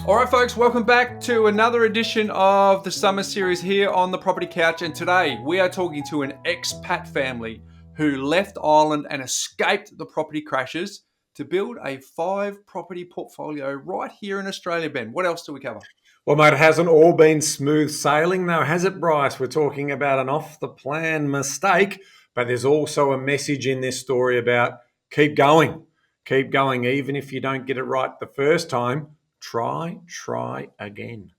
All right, folks, welcome back to another edition of the summer series here on the Property Couch. And today we are talking to an expat family who left Ireland and escaped the property crashes to build a 5-property portfolio right here in Australia, Ben. What else do we cover? Well, mate, it hasn't all been smooth sailing, though, has it, Bryce? We're talking about an off-the-plan mistake, but there's also a message in this story about keep going. Keep going. Even if you don't get it right the first time, try again.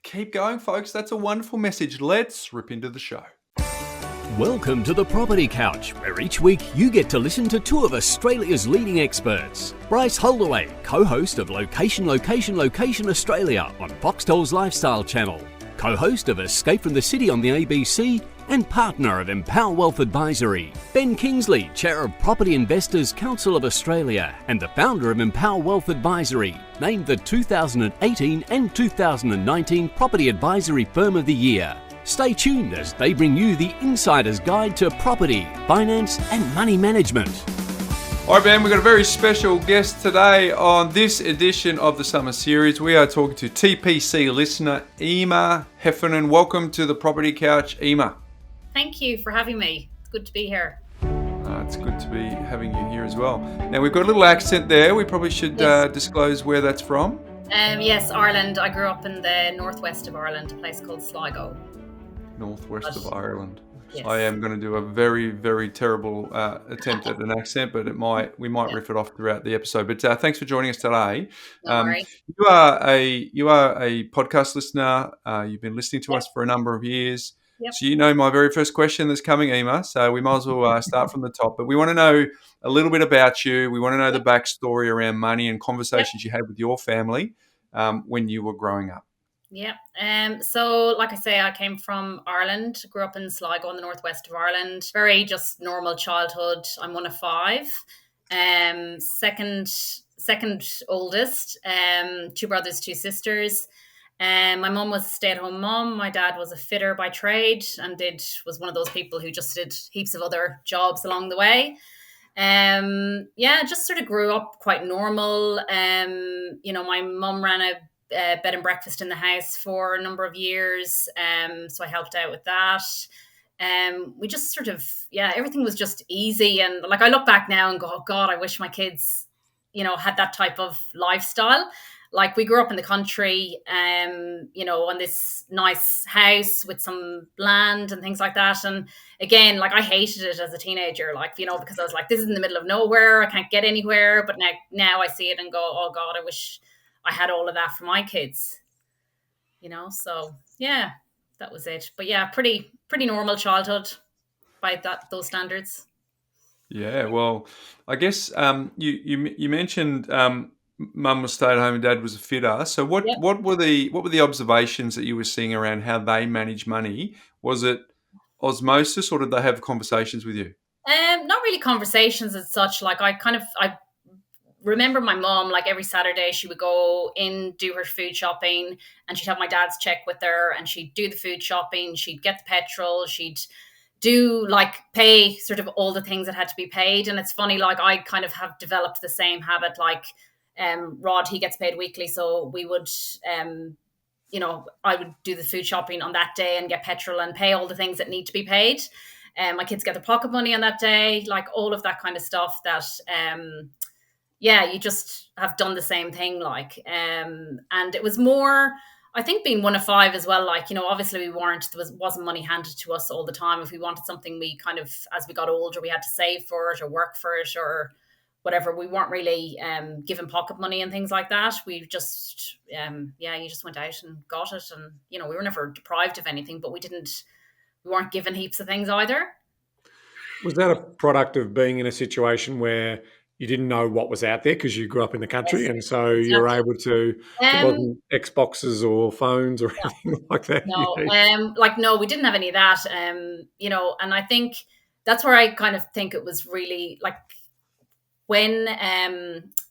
Keep going, folks. That's a wonderful message. Let's rip into the show. Welcome to the Property Couch, where each week you get to listen to two of Australia's leading experts. Bryce Holdaway, co-host of Location Australia on Foxtel's Lifestyle Channel, co-host of Escape from the City on the ABC, and partner of Empower Wealth Advisory. Ben Kingsley, chair of Property Investors Council of Australia and the founder of Empower Wealth Advisory, named the 2018 and 2019 Property Advisory Firm of the Year. Stay tuned as they bring you the insider's guide to property, finance and money management. All right, Ben, we've got a very special guest today on this edition of the summer series. We are talking to TPC listener Emer Heffernan. Welcome to the Property Couch, Emer. Thank you for having me. It's good to be here. It's good to be having you here as well. Now, we've got a little accent there. We probably should disclose where that's from. Yes, Ireland. I grew up in the northwest of Ireland, a place called Sligo. Northwest of Ireland. Yes. I am going to do a very, very terrible attempt at an accent, but we might riff it off throughout the episode. But thanks for joining us today. Don't worry. You are a podcast listener. You've been listening to us for a number of years. Yep. So you know my very first question that's coming, Emer. So we might as well start from the top. But we want to know a little bit about you. We want to know the backstory around money and conversations you had with your family when you were growing up. Yeah. So like I say, I came from Ireland, grew up in Sligo in the northwest of Ireland. Very just normal childhood. I'm one of 5. Second oldest. 2 brothers, 2 sisters. My mum was a stay-at-home mum. My dad was a fitter by trade and was one of those people who just did heaps of other jobs along the way. Just sort of grew up quite normal. My mum ran a bed and breakfast in the house for a number of years. So I helped out with that. We just sort of, everything was just easy. And like, I look back now and go, oh God, I wish my kids, had that type of lifestyle. Like we grew up in the country, on this nice house with some land and things like that. And again, like I hated it as a teenager, because I was like, this is in the middle of nowhere. I can't get anywhere. But now I see it and go, oh God, I wish I had all of that for my kids, so yeah, that was it. But yeah, pretty normal childhood by those standards. Yeah, well, I guess you mentioned mum was stay at home and dad was a fitter. So what were the observations that you were seeing around how they manage money? Was it osmosis, or did they have conversations with you? Not really conversations as such. Like I remember my mom, like every Saturday she would go in, do her food shopping, and she'd have my dad's check with her and she'd do the food shopping, she'd get the petrol, she'd do pay sort of all the things that had to be paid. And it's funny, like I kind of have developed the same habit, Rod, he gets paid weekly. So we would, I would do the food shopping on that day and get petrol and pay all the things that need to be paid. My kids get their pocket money on that day, like all of that kind of stuff that, you just have done the same thing, and it was more, I think, being one of 5 as well. Obviously there wasn't money handed to us all the time. If we wanted something, we kind of, as we got older, we had to save for it or work for it or whatever. We weren't really given pocket money and things like that. We just, you just went out and got it. And, we were never deprived of anything, but we weren't given heaps of things either. Was that a product of being in a situation where you didn't know what was out there because you grew up in the country? Yes, and so exactly. You were able to, it wasn't Xboxes or phones or anything like that? No, we didn't have any of that, and I think that's where I kind of think it was really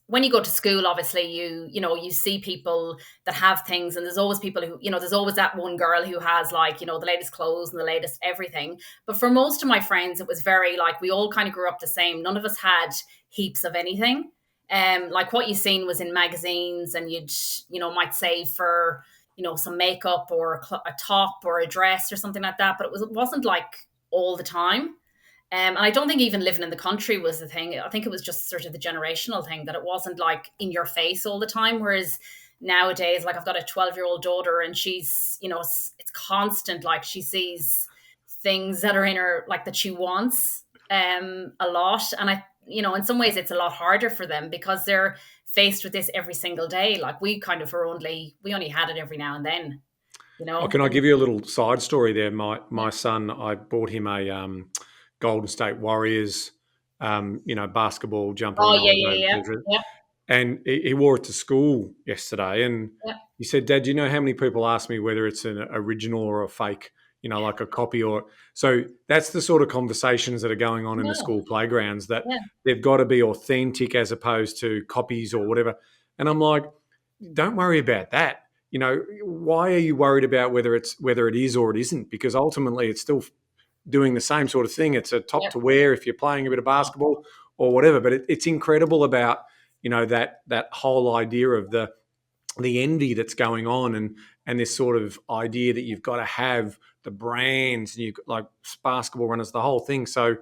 when you go to school, obviously you see people that have things, and there's always people who, there's always that one girl who has the latest clothes and the latest everything. But for most of my friends, it was very we all kind of grew up the same. None of us had heaps of anything. Like what you seen was in magazines, and you'd, might save for, some makeup or a top or a dress or something like that. But it wasn't like all the time. And I don't think even living in the country was the thing. I think it was just sort of the generational thing, that it wasn't like in your face all the time. Whereas nowadays, like I've got a 12-year-old daughter, and she's, it's constant. Like she sees things that are in her, like that she wants a lot. And in some ways it's a lot harder for them because they're faced with this every single day. Like we kind of we only had it every now and then, Oh, can I give you a little side story there? My son, I bought him a Golden State Warriors, basketball jumper Oh, and all yeah, of yeah, yeah. those. Yeah, And he wore it to school yesterday, and yeah. he said, "Dad, do you know how many people ask me whether it's an original or a fake? Like a copy or." So that's the sort of conversations that are going on in the No. school playgrounds, that Yeah. they've got to be authentic as opposed to copies or whatever. And I'm like, don't worry about that. Why are you worried about whether it is or it isn't? Because ultimately, it's still doing the same sort of thing. It's a top Yep. to wear if you're playing a bit of basketball or whatever. But it's incredible about that whole idea of the envy that's going on, and this sort of idea that you've got to have the brands, and you've got like basketball runners, the whole thing. So,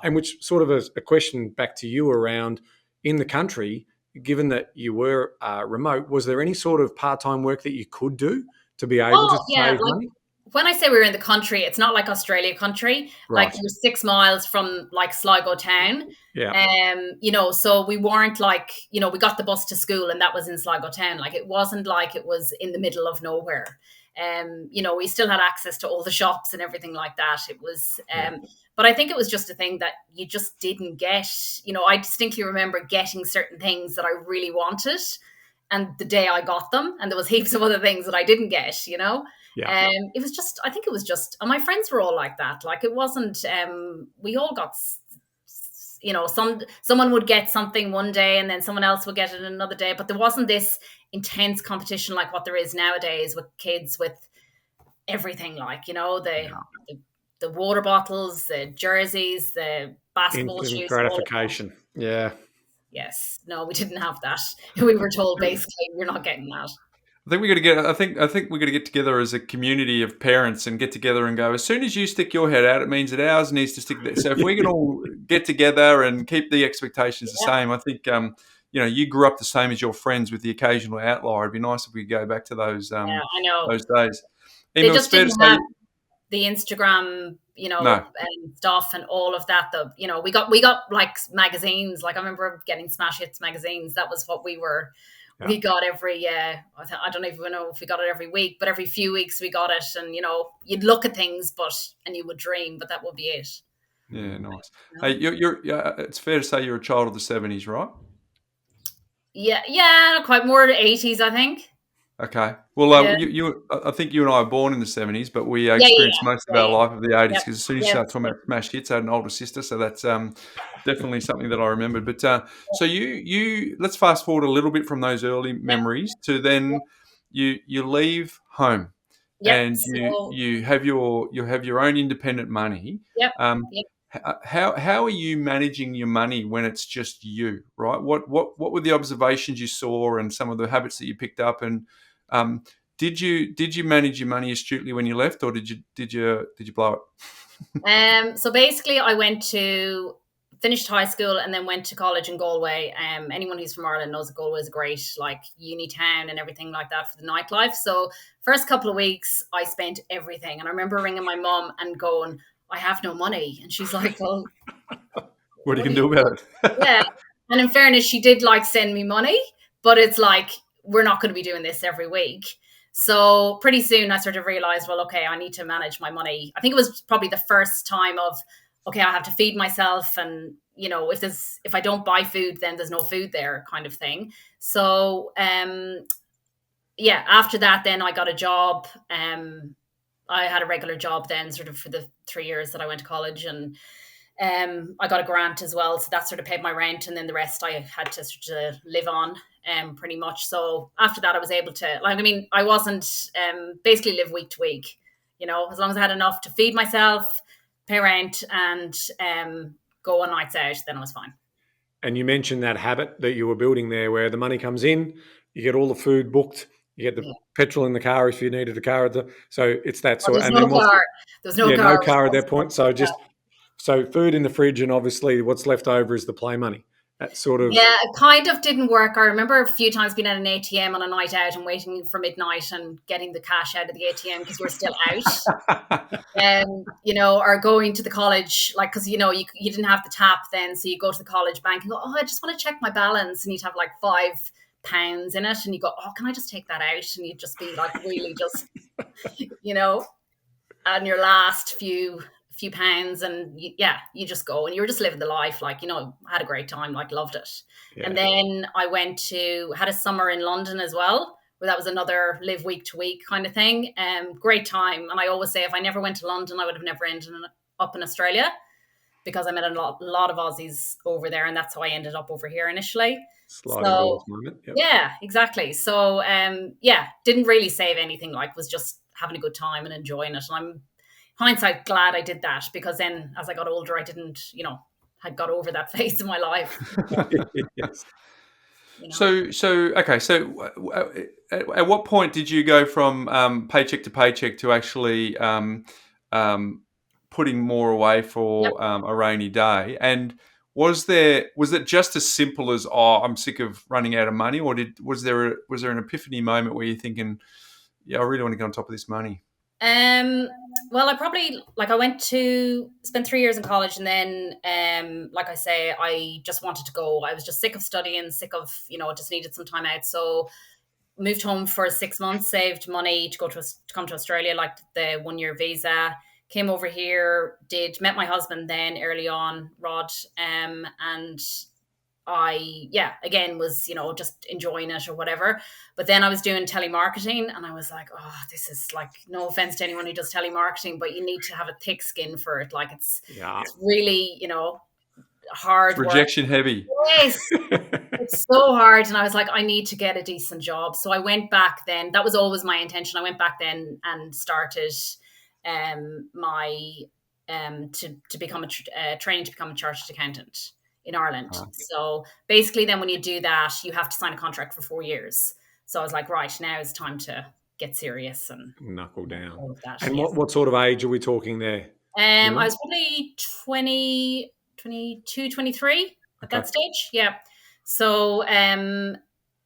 and which sort of a question back to you around in the country. Given that you were remote, was there any sort of part-time work that you could do to be able to Oh, yeah. save Like money? when I say we were in the country, it's not like Australia country. Like Right. we're 6 miles from like Sligo town. Yeah. So we weren't like, we got the bus to school and that was in Sligo town. Like it wasn't like it was in the middle of nowhere. We still had access to all the shops and everything like that. It was, but I think it was just a thing that you just didn't get. I distinctly remember getting certain things that I really wanted, and the day I got them, and there was heaps of other things that I didn't get. Yeah. It was just, I think it was just, and my friends were all like that. Like it wasn't, we all got, someone would get something one day and then someone else would get it another day. But there wasn't this intense competition like what there is nowadays with kids with everything, like, the water bottles, the jerseys, the basketball Instant shoes. All of that. gratification. Yeah. Yes. No, we didn't have that. We were told basically you're not getting that. I think we got to get. I think we got to get together as a community of parents and get together and go. As soon as you stick your head out, it means that ours needs to stick there. So if we can all get together and keep the expectations the same, I think you grew up the same as your friends with the occasional outlier. It'd be nice if we could go back to those Yeah, I know. those days. They Emil, it's just fair to didn't say, have the Instagram, no. and stuff and all of that. We got like magazines. Like I remember getting Smash Hits magazines. That was what we were. Yeah. We got every. I don't even know if we got it every week, but every few weeks we got it, and you'd look at things, and you would dream, but that would be it. Yeah, nice. Hey, you're. It's fair to say you're a child of the '70s, right? Yeah, quite more 80s, I think. Okay. Well, Yeah. I think you and I were born in the '70s, but we Yeah, experienced most of our life of the '80s Yep. because as soon as you Yep. start talking about smash hits, I had an older sister, so that's definitely something that I remembered. But so you let's fast forward a little bit from those early memories to then you leave home Yep. and So, you have your own independent money. yep. Um, Yep. how are you managing your money when it's just you, right? What were the observations you saw and some of the habits that you picked up, and did you manage your money astutely when you left, or did you blow it? So basically, I finished high school and then went to college in Galway. Anyone who's from Ireland knows that Galway is a great like uni town and everything like that for the nightlife. So first couple of weeks, I spent everything, and I remember ringing my mum and going, "I have no money," and she's like, "Well, What are you going to do about it? yeah." And in fairness, she did like send me money, but it's like, we're not going to be doing this every week. So pretty soon I sort of realized, well, okay, I need to manage my money. I think it was probably the first time of, okay, I have to feed myself. And, if I don't buy food, then there's no food there, kind of thing. So, after that, then I got a job. I had a regular job then sort of for the 3 years that I went to college, and I got a grant as well, so that sort of paid my rent, and then the rest I had to sort of live on, pretty much. So after that, I was able to, I wasn't basically live week to week, as long as I had enough to feed myself, pay rent, and go on nights out, then I was fine. And you mentioned that habit that you were building there where the money comes in, you get all the food booked, you get the petrol in the car if you needed a car. So it's that Well, sort. there's And no then what's car. There's no car. no car at that point. So food in the fridge, and obviously what's left over is the play money. That sort of. Yeah, it kind of didn't work. I remember a few times being at an ATM on a night out and waiting for midnight and getting the cash out of the ATM because we're still out. Or going to the college, like, because, you didn't have the tap then. So you go to the college bank and go, oh, I just want to check my balance. And you'd have like £5 in it. And you go, oh, can I just take that out? And you'd just be like, really just, on your last few pounds, and you just go and you're just living the life, like, had a great time, like, loved it. And then I had a summer in London as well, where that was another live week to week kind of thing. Great time. And I always say, if I never went to London, I would have never ended up in Australia, because I met a lot of Aussies over there, and that's how I ended up over here initially. Sliding doors moment. Yep. Yeah, exactly. So didn't really save anything, like, was just having a good time and enjoying it. And I'm, hindsight, glad I did that, because then as I got older, I didn't, had got over that phase of my life. Yes. So at what point did you go from paycheck to paycheck to actually putting more away for a rainy day? And was it just as simple as, oh, I'm sick of running out of money, or was there an epiphany moment where you're thinking, yeah, I really want to get on top of this money? Well, I went to spend 3 years in college, and then, like I say, I just wanted to go. I was just sick of studying, sick of, just needed some time out. So moved home for 6 months, saved money to come to Australia, like the 1-year visa, came over here, met my husband then early on, Rod, and I, again, was, just enjoying it or whatever. But then I was doing telemarketing, and I was like, oh, this is, like, no offense to anyone who does telemarketing, but you need to have a thick skin for it. Like, it's really, hard work. Rejection heavy. Yes. It's so hard. And I was like, I need to get a decent job. So I went back then. That was always my intention. I went back then and started to become training to become a chartered accountant in Ireland. So basically then when you do that, you have to sign a contract for 4 years. So I was like, right, now it's time to get serious and knuckle down. All of that. And what sort of age are we talking there? I was probably 20, 22, 23 at that stage. Yeah. So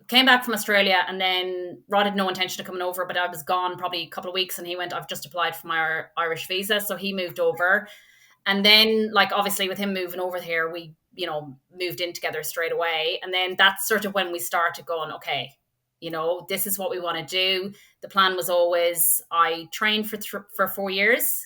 came back from Australia, and then Rod had no intention of coming over, but I was gone probably a couple of weeks, and he went, I've just applied for my Irish visa. So he moved over. And then, like, obviously with him moving over here, we, moved in together straight away. And then that's sort of when we started going, okay, this is what we want to do. The plan was always, I trained for 4 years,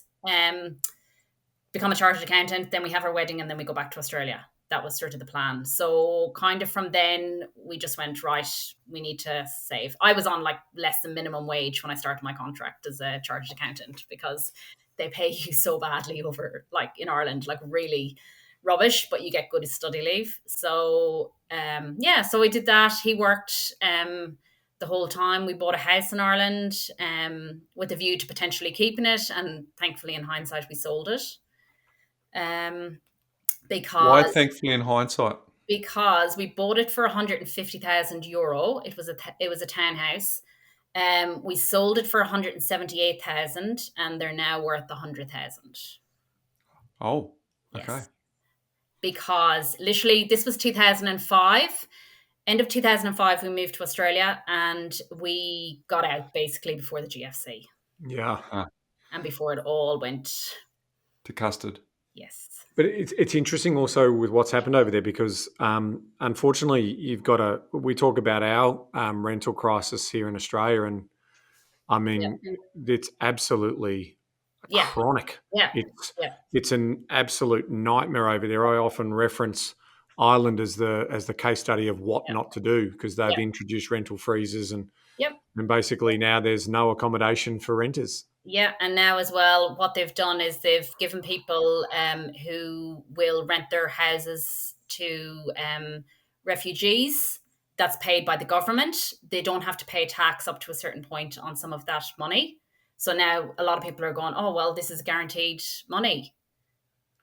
become a chartered accountant, then we have our wedding, and then we go back to Australia. That was sort of the plan. So kind of from then, we just went, right, we need to save. I was on, like, less than minimum wage when I started my contract as a chartered accountant, because they pay you so badly over, like, in Ireland, like, really rubbish, but you get good study leave. So so we did that. He worked the whole time. We bought a house in Ireland with a view to potentially keeping it, and thankfully in hindsight we sold it. Because why thankfully in hindsight? Because we bought it for €150,000. It was a townhouse. We sold it for 178,000, and they're now worth 100,000. Oh, okay. Yes. Because literally this was 2005. End of 2005, we moved to Australia, and we got out basically before the GFC. Yeah. And before it all went to custard. Yes. But it's interesting also with what's happened over there, because unfortunately we talk about our rental crisis here in Australia, and I mean, it's absolutely chronic. Yeah. It's an absolute nightmare over there. I often reference Ireland as the case study of what not to do, because they've introduced rental freezes, and basically now there's no accommodation for renters. Yeah, and now as well, what they've done is they've given people who will rent their houses to refugees. That's paid by the government. They don't have to pay tax up to a certain point on some of that money. So now a lot of people are going, oh, well, this is guaranteed money,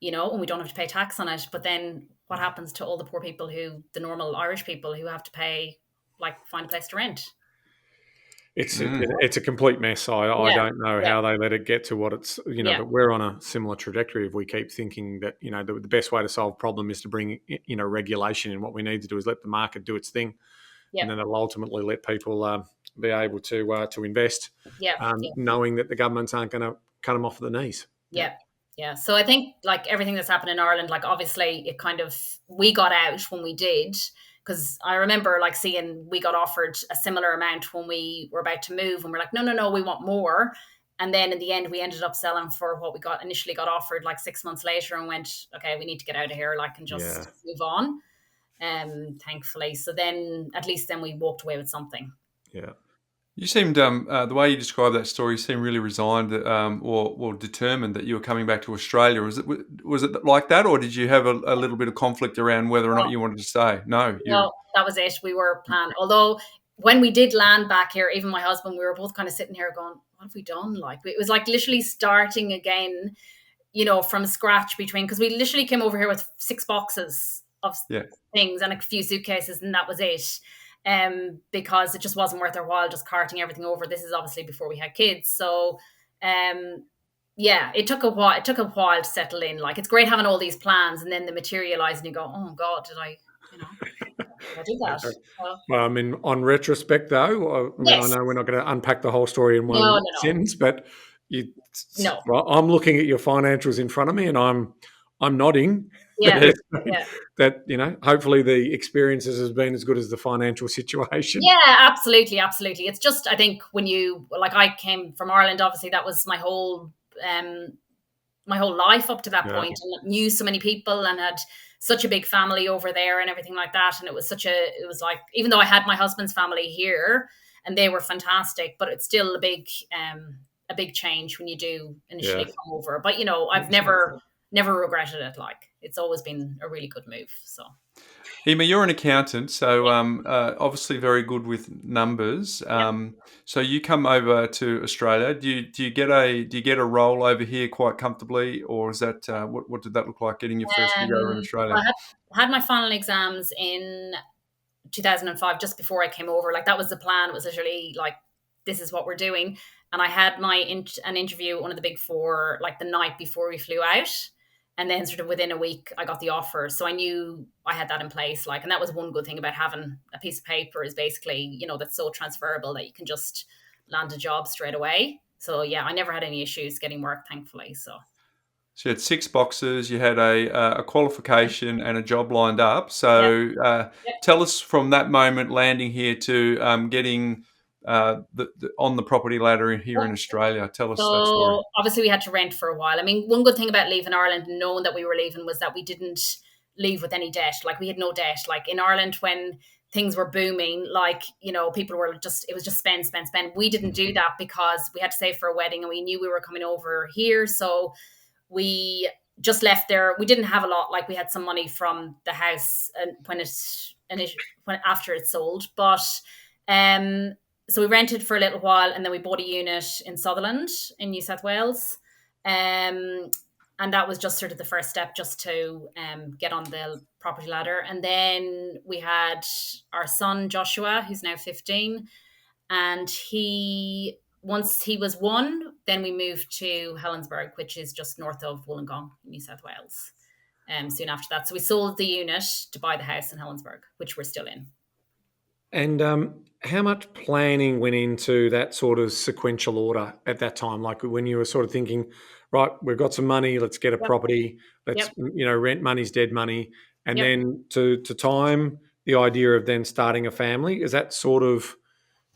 and we don't have to pay tax on it. But then what happens to all the poor people the normal Irish people who have to pay, like, find a place to rent? It's a complete mess. I Yeah, don't know yeah, how they let it get to what it's, yeah, but we're on a similar trajectory if we keep thinking that, the best way to solve problem is to bring, regulation in. What we need to do is let the market do its thing, yeah, and then it'll ultimately let people be able to invest, yeah, yeah. knowing that the governments aren't going to cut them off the knees. Yeah. Yeah. So I think, like, everything that's happened in Ireland, like, obviously it kind of, we got out when we did, because I remember, like, seeing we got offered a similar amount when we were about to move, and we're like, no, no, no, we want more. And then in the end, we ended up selling for what we initially got offered like 6 months later, and went, okay, we need to get out of here, like, and just move on. Thankfully. So then at least then we walked away with something. Yeah. You seemed, the way you described that story, you seemed really resigned or determined that you were coming back to Australia. Was it like that, or did you have a little bit of conflict around whether or not you wanted to stay? No, No, that was it. We were planned. Although when we did land back here, even my husband, we were both kind of sitting here going, what have we done? Like, it was like literally starting again, from scratch because we literally came over here with 6 boxes of things and a few suitcases, and that was it. Because it just wasn't worth our while just carting everything over. This is obviously before we had kids. So, it took a while. It took a while to settle in. Like, it's great having all these plans, and then they materialize, and you go, "Oh God, did I do that?" Well, I mean, on retrospect, though, I Yes. know we're not going to unpack the whole story in one No. sentence, but No. well, I'm looking at your financials in front of me, and I'm nodding. Yeah. That hopefully the experiences has been as good as the financial situation. Yeah, absolutely, absolutely. It's just, I think, when I came from Ireland, obviously that was my whole life up to that point, and knew so many people and had such a big family over there and everything like that. And it was like, even though I had my husband's family here and they were fantastic, but it's still a big change when you do initially come over. But I've never regretted it. Like, it's always been a really good move. So, Emer, you're an accountant, so obviously very good with numbers. So you come over to Australia. Do you get a role over here quite comfortably, or is that what did that look like getting your first gig over in Australia? I had my final exams in 2005, just before I came over. Like, that was the plan. It was literally like, this is what we're doing. And I had an interview at one of the big four, like, the night before we flew out. And then sort of within a week, I got the offer. So I knew I had that in place. Like, and that was one good thing about having a piece of paper, is basically, that's so transferable that you can just land a job straight away. So yeah, I never had any issues getting work, thankfully. So you had 6 boxes, you had a qualification and a job lined up. So tell us, from that moment landing here to getting on the property ladder here in Australia. Tell us that story. Obviously we had to rent for a while. I mean, one good thing about leaving Ireland and knowing that we were leaving was that we didn't leave with any debt. Like, we had no debt. Like, in Ireland, when things were booming, like, people were it was just spend. We didn't do that because we had to save for a wedding and we knew we were coming over here. So we just left there. We didn't have a lot. Like, we had some money from the house after it sold, but so we rented for a little while, and then we bought a unit in Sutherland in New South Wales. And that was just sort of the first step, just to get on the property ladder. And then we had our son, Joshua, who's now 15. And once he was 1, then we moved to Helensburgh, which is just north of Wollongong, New South Wales. Soon after that. So we sold the unit to buy the house in Helensburgh, which we're still in. And how much planning went into that sort of sequential order at that time? Like, when you were sort of thinking, right, we've got some money, let's get a property, let's, rent money's dead money. And then to time the idea of then starting a family, is that sort of...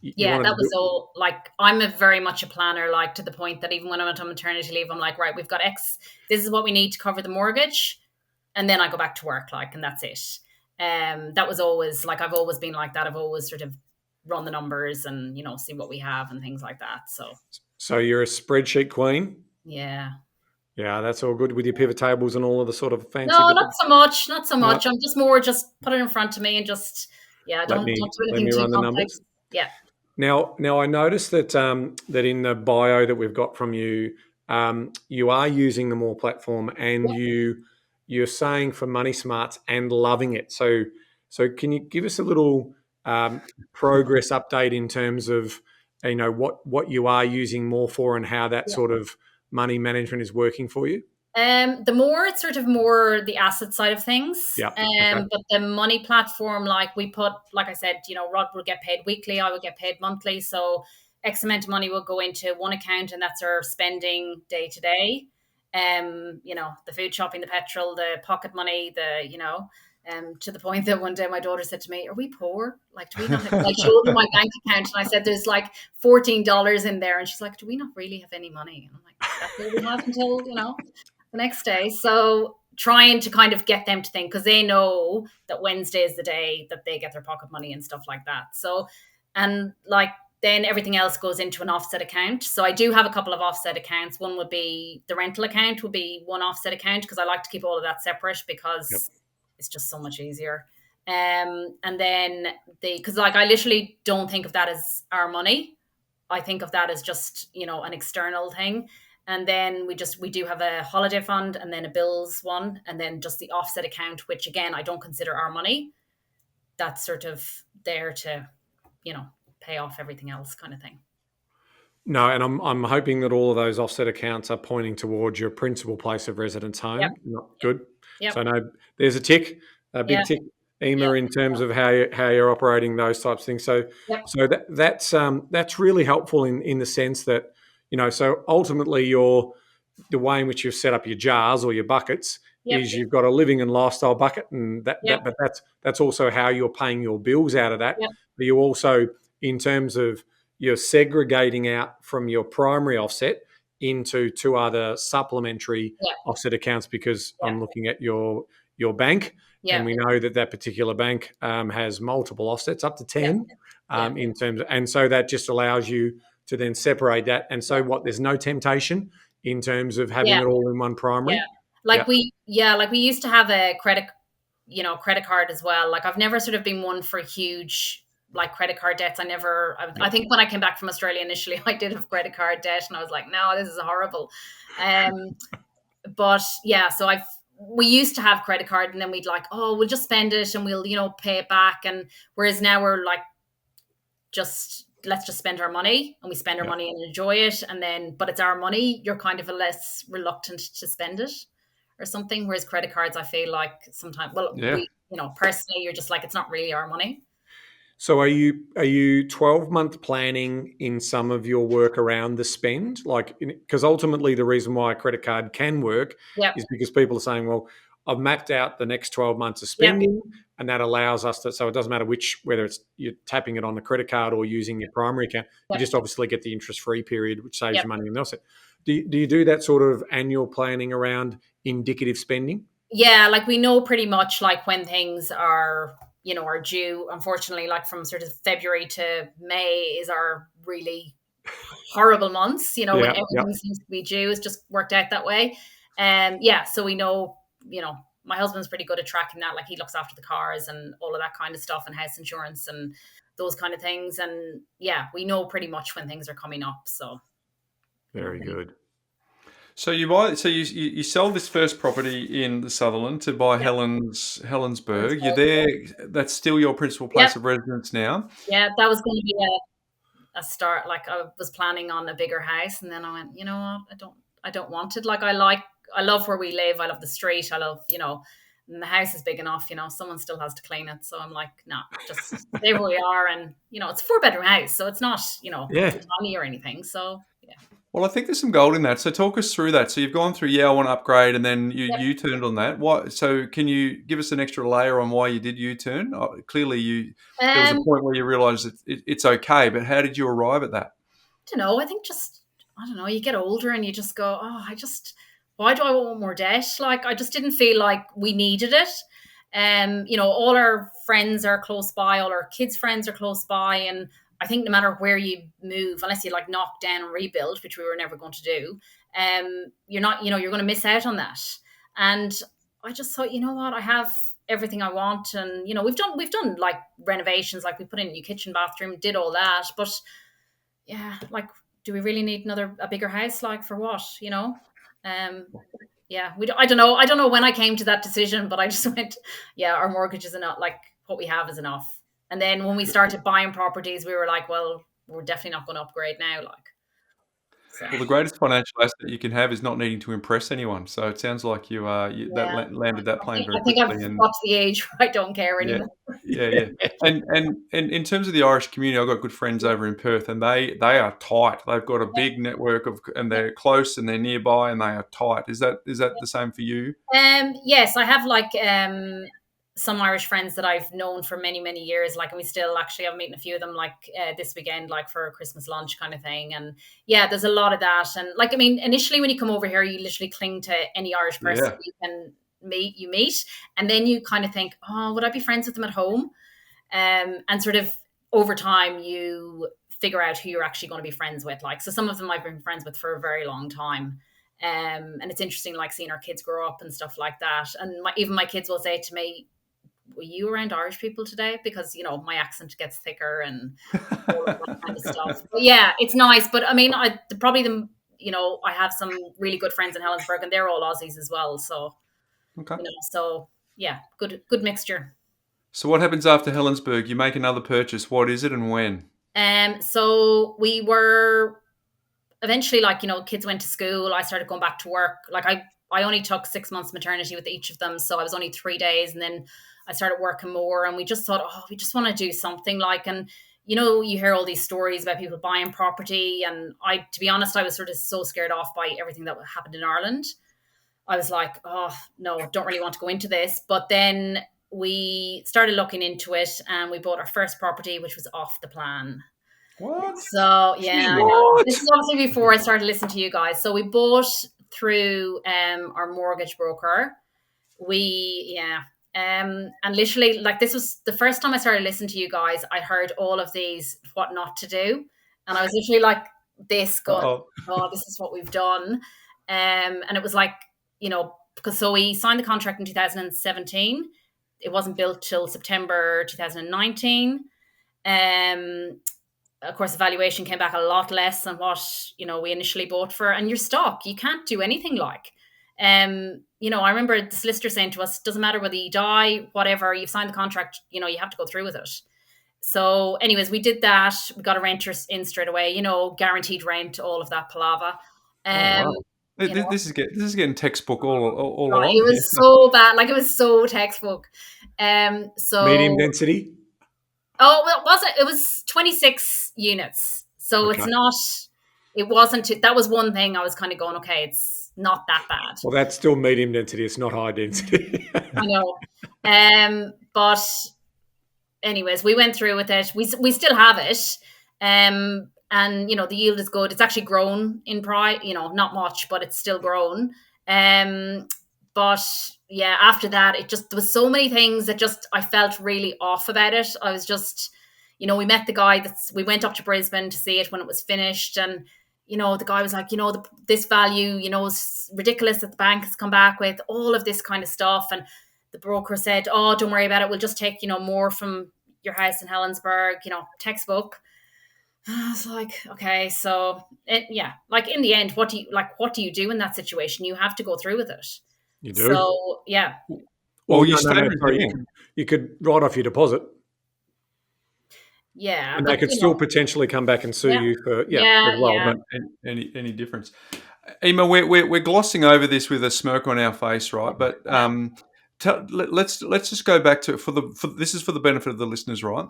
that was all, like, I'm very much a planner, like, to the point that even when I went on maternity leave, I'm like, right, we've got X, this is what we need to cover the mortgage. And then I go back to work, like, and that's it. That was always, like, I've always been like that. I've always sort of run the numbers and, see what we have and things like that. So you're a spreadsheet queen? Yeah. Yeah, that's all good with your pivot tables and all of the sort of fancy... No, not so much. No. I'm just more put it in front of me and just, don't do anything too complex. Yeah. Now I noticed that that in the bio that we've got from you, you are using the More platform, and you're saying for Money Smarts and loving it. So can you give us a little progress update in terms of what you are using more for and how that sort of money management is working for you? The more it's sort of more the asset side of things. Yeah. Okay. But the money platform, like we put, like I said, Rod will get paid weekly, I will get paid monthly. So X amount of money will go into one account, and that's our spending day to day. The food shopping, the petrol, the pocket money, to the point that one day my daughter said to me, "Are we poor? Like, do we not have?" I showed her my bank account, and I said, "There's like $14 in there," and she's like, "Do we not really have any money?" And I'm like, "That's what we have until the next day." So trying to kind of get them to think, because they know that Wednesday is the day that they get their pocket money and stuff like that. So, and like then everything else goes into an offset account. So I do have a couple of offset accounts. One would be the rental account, would be one offset account, because I like to keep all of that separate because it's just so much easier. And then because like I literally don't think of that as our money. I think of that as just, an external thing. And then we do have a holiday fund, and then a bills one, and then just the offset account, which again, I don't consider our money. That's sort of there to, pay off everything else kind of thing. No, and I'm hoping that all of those offset accounts are pointing towards your principal place of residence home. Yep. Not good. Yep. So no, there's a big tick, Emer, in terms of how you're operating those types of things. So that's really helpful in the sense that so ultimately the way in which you've set up your jars or your buckets is you've got a living and lifestyle bucket, and but that's also how you're paying your bills out of that. Yep. But you also, in terms of, you're segregating out from your primary offset into two other supplementary offset accounts, because I'm looking at your bank, and we know that particular bank has multiple offsets, up to 10 in terms of, and so that just allows you to then separate that. And so there's no temptation in terms of having it all in one primary. We used to have a credit card as well. Like I've never sort of been one for huge credit card debts. I think when I came back from Australia initially, I did have credit card debt, and I was like, no, this is horrible. But so we used to have credit card, and then we'd we'll just spend it and we'll, pay it back. And whereas now we're like, let's just spend our money, and we spend our money and enjoy it. And then, but it's our money. You're kind of less reluctant to spend it or something. Whereas credit cards, I feel like sometimes, personally, you're just like, it's not really our money. So are you 12-month planning in some of your work around the spend? Because ultimately the reason why a credit card can work is because people are saying, well, I've mapped out the next 12 months of spending, and that allows us to, so it doesn't matter whether it's you're tapping it on the credit card or using your primary account, you just obviously get the interest-free period, which saves you money in the offset. Do you do that sort of annual planning around indicative spending? Yeah, we know pretty much when things are due. Unfortunately, from sort of February to May is our really horrible months, when everything seems to be due. It's just worked out that way. So we know, my husband's pretty good at tracking that. He looks after the cars and all of that kind of stuff, and house insurance and those kind of things. And we know pretty much when things are coming up. So very good. So you sell this first property in the Sutherland to buy Helensburgh. You're there. That's still your principal place of residence now. Yeah, that was going to be a start. I was planning on a bigger house, and then I went, you know what? I don't want it. I love where we live. I love the street. I love, and the house is big enough. Someone still has to clean it. So I'm like, no, just stay where we are. And it's a 4-bedroom house, so it's not tiny or anything. So yeah. Well, I think there's some gold in that. So talk us through that. So you've gone through, I want to upgrade, and then you turned on that. What? So can you give us an extra layer on why you did U-turn? Clearly, there was a point where you realised it's okay, but how did you arrive at that? I don't know. I think you get older and you just go, why do I want more debt? I just didn't feel like we needed it. All our friends are close by, all our kids' friends are close by, and I think no matter where you move, unless you knock down and rebuild, which we were never going to do, you're not, you're going to miss out on that. And I just thought, you know what, I have everything I want. And, we've done renovations, we put in a new kitchen, bathroom, did all that. But do we really need a bigger house? For what, yeah, I don't know. I don't know when I came to that decision, but I just went, yeah, our mortgage is enough. Like what we have is enough. And then when we started buying properties, we were like, well, we're definitely not going to upgrade now. Like, so Well, the greatest financial asset you can have is not needing to impress anyone. So it sounds like yeah, landed that plane very I think I've quickly, and got to the age where I don't care yeah, anymore. yeah. And in terms of the Irish community, I've got good friends over in Perth, and they are tight. They've got a big network and they're close and they're nearby and they are tight. Is that the same for you? Yes, I have like some Irish friends that I've known for many, many years. Like, and we still actually, I'm meeting a few of them like this weekend, like for a Christmas lunch kind of thing. And yeah, there's a lot of that. And like, I mean, initially when you come over here, you literally cling to any Irish person Yeah, you can meet, and then you kind of think, oh, would I be friends with them at home? And sort of over time, you figure out who you're actually going to be friends with. Like, so some of them I've been friends with for a very long time. And it's interesting, like seeing our kids grow up and stuff like that. And even my kids will say to me, "Were you around Irish people today?" Because my accent gets thicker and all of that kind of stuff. But yeah, it's nice. But I mean, I have some really good friends in Helensburgh, and they're all Aussies as well. So okay. so yeah, good mixture. So what happens after Helensburgh? You make another purchase. What is it and when? So we were eventually, like, kids went to school. I started going back to work. Like I only took 6 months maternity with each of them. So I was only 3 days, and then I started working more, and we just thought, oh, we just want to do something like, and you hear all these stories about people buying property. And to be honest, I was sort of so scared off by everything that happened in Ireland. I was like, oh no, don't really want to go into this. But then we started looking into it, and we bought our first property, which was off the plan. What? So yeah, I know. What? This is obviously before I started listening to you guys. So we bought through our mortgage broker. And literally, like, this was the first time I started listening to you guys. I heard all of these what not to do, and I was literally like this going, Uh-oh. "Oh, this is what we've done." And it was like, because so we signed the contract in 2017. It wasn't built till September 2019. Of course, the valuation came back a lot less than what we initially bought for. And your stock, you can't do anything like. I remember the solicitor saying to us, doesn't matter whether you die, whatever, you've signed the contract, you have to go through with it. So anyways, we did that. We got a renter in straight away, guaranteed rent, all of that palaver. Oh, Um, wow. This is getting textbook all it along here. was so bad. Like, it was so textbook. Medium density? Oh, well, it was 26 units. So Okay. it's not, it wasn't, that was one thing I was kind of going, okay, it's not that bad. Well, that's still medium density. It's not high density. I know. But anyways, we went through with it. We still have it. And the yield is good. It's actually grown in price, not much, but it's still grown. But yeah, after that, there was so many things that I felt really off about it. I was just, we met the guy we went up to Brisbane to see it when it was finished. And, the guy was like, this value, is ridiculous that the bank has come back with all of this kind of stuff. And the broker said, oh, don't worry about it. We'll just take, more from your house in Helensburgh, textbook. I was like, okay, so like, in the end, what do you do in that situation? You have to go through with it. You do? So yeah. Well, no, stay sorry, you could write off your deposit. Yeah. And they could still potentially come back and sue you for as well. But any difference? Emer, we're glossing over this with a smirk on our face, right? But let's just go back to this is for the benefit of the listeners, right?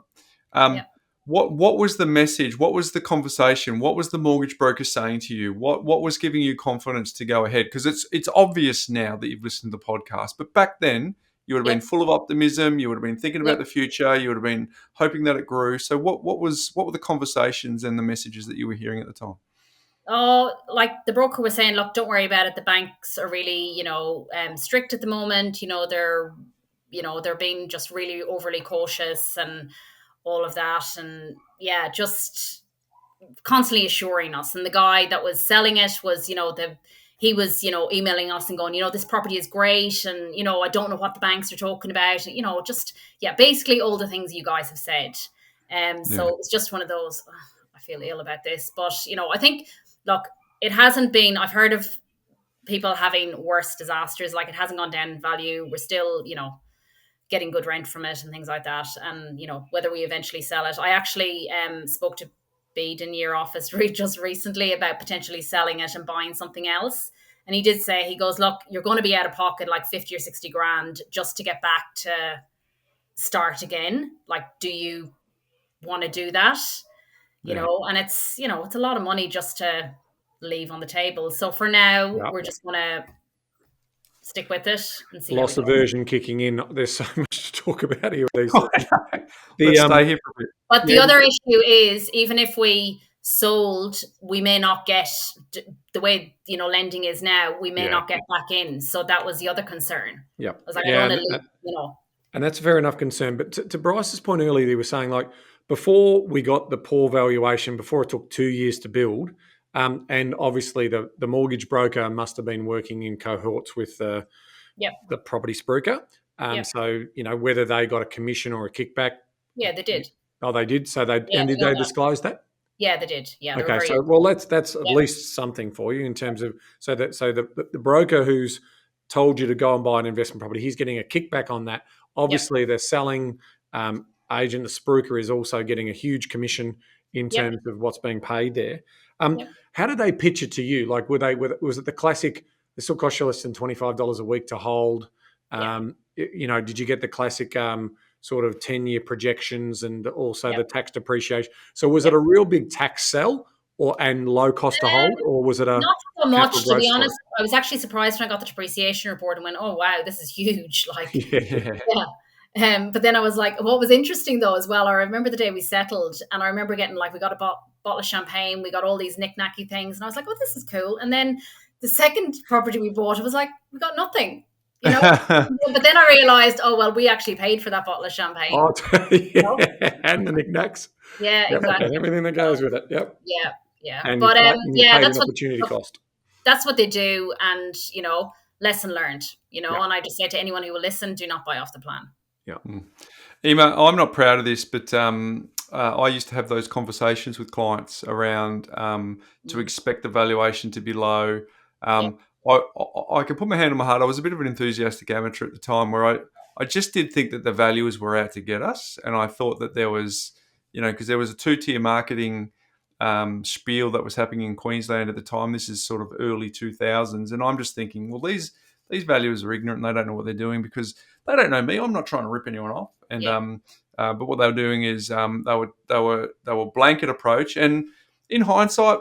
What was the message? What was the conversation? What was the mortgage broker saying to you? What was giving you confidence to go ahead? Because it's obvious now that you've listened to the podcast, but back then you would have been full of optimism. You would have been thinking about the future. You would have been hoping that it grew. So what were the conversations and the messages that you were hearing at the time? Oh, like the broker was saying, look, don't worry about it. The banks are really, strict at the moment. They're being just really overly cautious and all of that. And yeah, just constantly assuring us. And the guy that was selling it was, he was, emailing us and going, this property is great. And, I don't know what the banks are talking about. Basically all the things you guys have said. So it's just one of those, I feel ill about this. But, I think, look, it hasn't been, I've heard of people having worse disasters. Like, it hasn't gone down in value. We're still, getting good rent from it and things like that. And, whether we eventually sell it. I actually spoke to Bede in your office just recently about potentially selling it and buying something else. And he did say, he goes, look, you're going to be out of pocket like 50 or 60 grand just to get back to start again. Like, do you want to do that? And it's, it's a lot of money just to leave on the table. So for now, we're just going to stick with it and see. Loss aversion kicking in. There's so much to talk about here with these. Let's stay here for a bit. But the other issue is, even if we sold, we may not get the way lending is now. We may not get back in. So that was the other concern. Yeah, I was like, I don't want to leave, And that's a fair enough concern. But to Bryce's point earlier, he was saying, like, before we got the poor valuation, before it took 2 years to build, and obviously the mortgage broker must have been working in cohorts with the property spruiker. So, whether they got a commission or a kickback. Yeah, they did. Oh, they did? So did they disclose that? Yeah, they did. Yeah. Okay, so that's at least something for you in terms of the broker who's told you to go and buy an investment property, he's getting a kickback on that. Obviously, the selling agent, the spruiker, is also getting a huge commission in terms of what's being paid there. How did they pitch it to you? Like, was it the classic? This will cost you less than $25 a week to hold. Did you get the classic sort of 10-year projections and also the tax depreciation? So was it a real big tax sell and low cost to hold, or was it a not so much? To be honest, I was actually surprised when I got the depreciation report and went, "Oh wow, this is huge!" Like, but then I was like, what was interesting though as well, I remember the day we settled, and I remember getting, like, we got a bottle of champagne, we got all these knick-knacky things, and I was like, oh, this is cool. And then the second property we bought, it was like, we got nothing, But then I realized, oh well, we actually paid for that bottle of champagne. Oh, and the knick-knacks. Yeah, exactly. And everything that goes with it. Yep. Yeah. And but that's opportunity cost. That's what they do, and lesson learned. And I just say to anyone who will listen, do not buy off the plan. Yeah. Emer, I'm not proud of this, but I used to have those conversations with clients around to expect the valuation to be low. I can put my hand on my heart. I was a bit of an enthusiastic amateur at the time, where I just did think that the valuers were out to get us, and I thought that there was, because there was a 2-tier marketing spiel that was happening in Queensland at the time. This is sort of early 2000s, and I'm just thinking, well, these valuers are ignorant and they don't know what they're doing, because they don't know me. I'm not trying to rip anyone off. And but what they were doing is they were blanket approach. And in hindsight,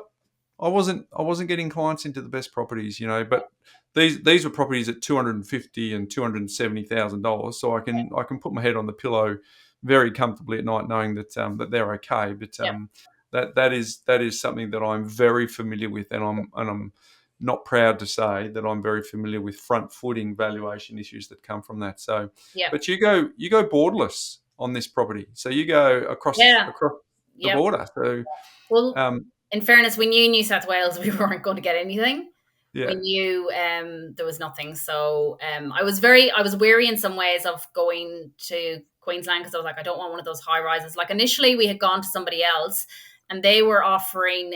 I wasn't getting clients into the best properties, But these were properties at $250,000 and $270,000. So I can put my head on the pillow very comfortably at night, knowing that that they're okay. But that is something that I'm very familiar with, and I'm not proud to say that I'm very familiar with front-footing valuation issues that come from that. So, but you go borderless on this property, so you go across the border. So, well, in fairness, we knew New South Wales we weren't going to get anything. Yeah. We knew there was nothing. So I was wary in some ways of going to Queensland, because I was like, I don't want one of those high rises. Like, initially we had gone to somebody else, and they were offering,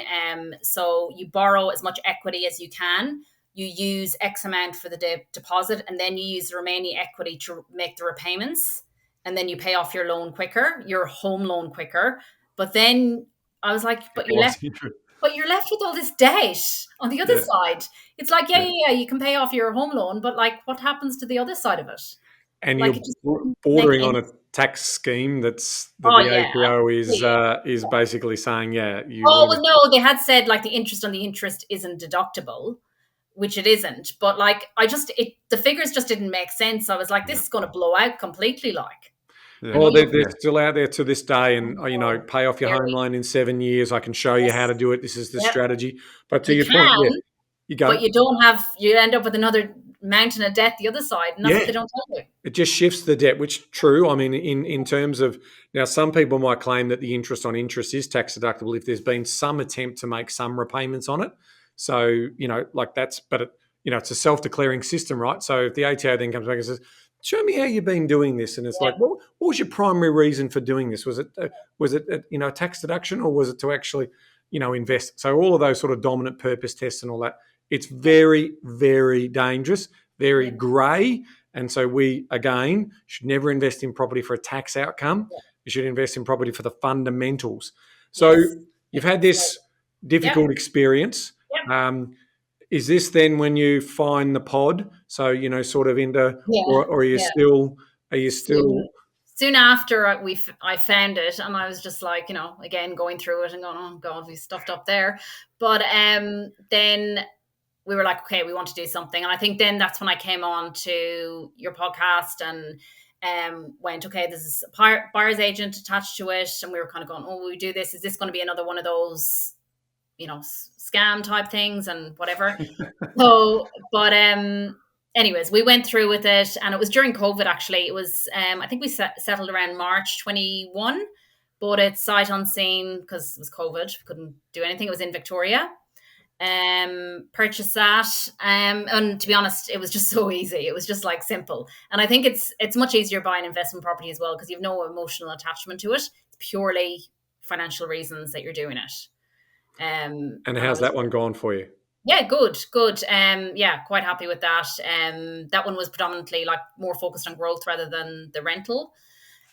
so you borrow as much equity as you can. You use X amount for the deposit, and then you use the remaining equity to make the repayments. And then you pay off your home loan quicker. But then I was like, but you're left with all this debt on the other side. It's like, you can pay off your home loan, but like, what happens to the other side of it? And you're bordering on a tax scheme the APO is basically saying, no, they had said, like, the interest on the interest isn't deductible, which it isn't. But like, the figures just didn't make sense. I was like, this is going to blow out completely, like. Yeah. Well, they're still out there to this day, and pay off your home loan in 7 years. I can show you how to do it. This is the strategy. But to your point, you go. But you end up with another mountain of debt the other side, and that's what they don't tell you. It just shifts the debt, which true. I mean, in terms of, now, some people might claim that the interest on interest is tax deductible if there's been some attempt to make some repayments on it. So, it's a self-declaring system, right? So if the ATO then comes back and says, show me how you've been doing this, and it's like, what was your primary reason for doing this? Was it a tax deduction, or was it to actually invest? So all of those sort of dominant purpose tests and all that It's very, very dangerous, very grey. And so we, again, should never invest in property for a tax outcome. You should invest in property for the fundamentals. So you've had this difficult experience. Is this then when you find the pod? So, sort of into, or are you still, Soon after I found it, and I was just like, again, going through it and going, oh God, we stuffed up there. But then we were like, okay, we want to do something. And I think then that's when I came on to your podcast and went, okay, this is a buyer's agent attached to it. And we were kind of going, oh, we do this. Is this going to be another one of those, scam type things and whatever? But anyways, we went through with it, and it was during COVID. Actually, it was I think we settled around March 21, but it's sight unseen because it was COVID. We couldn't do anything. It was in Victoria. Purchased that, and to be honest, it was just so easy. It was just like simple, and I think it's much easier buying investment property as well because you have no emotional attachment to it. It's purely financial reasons that you're doing it. And how's that one gone for you? Yeah, good. Quite happy with that. That one was predominantly like more focused on growth rather than the rental.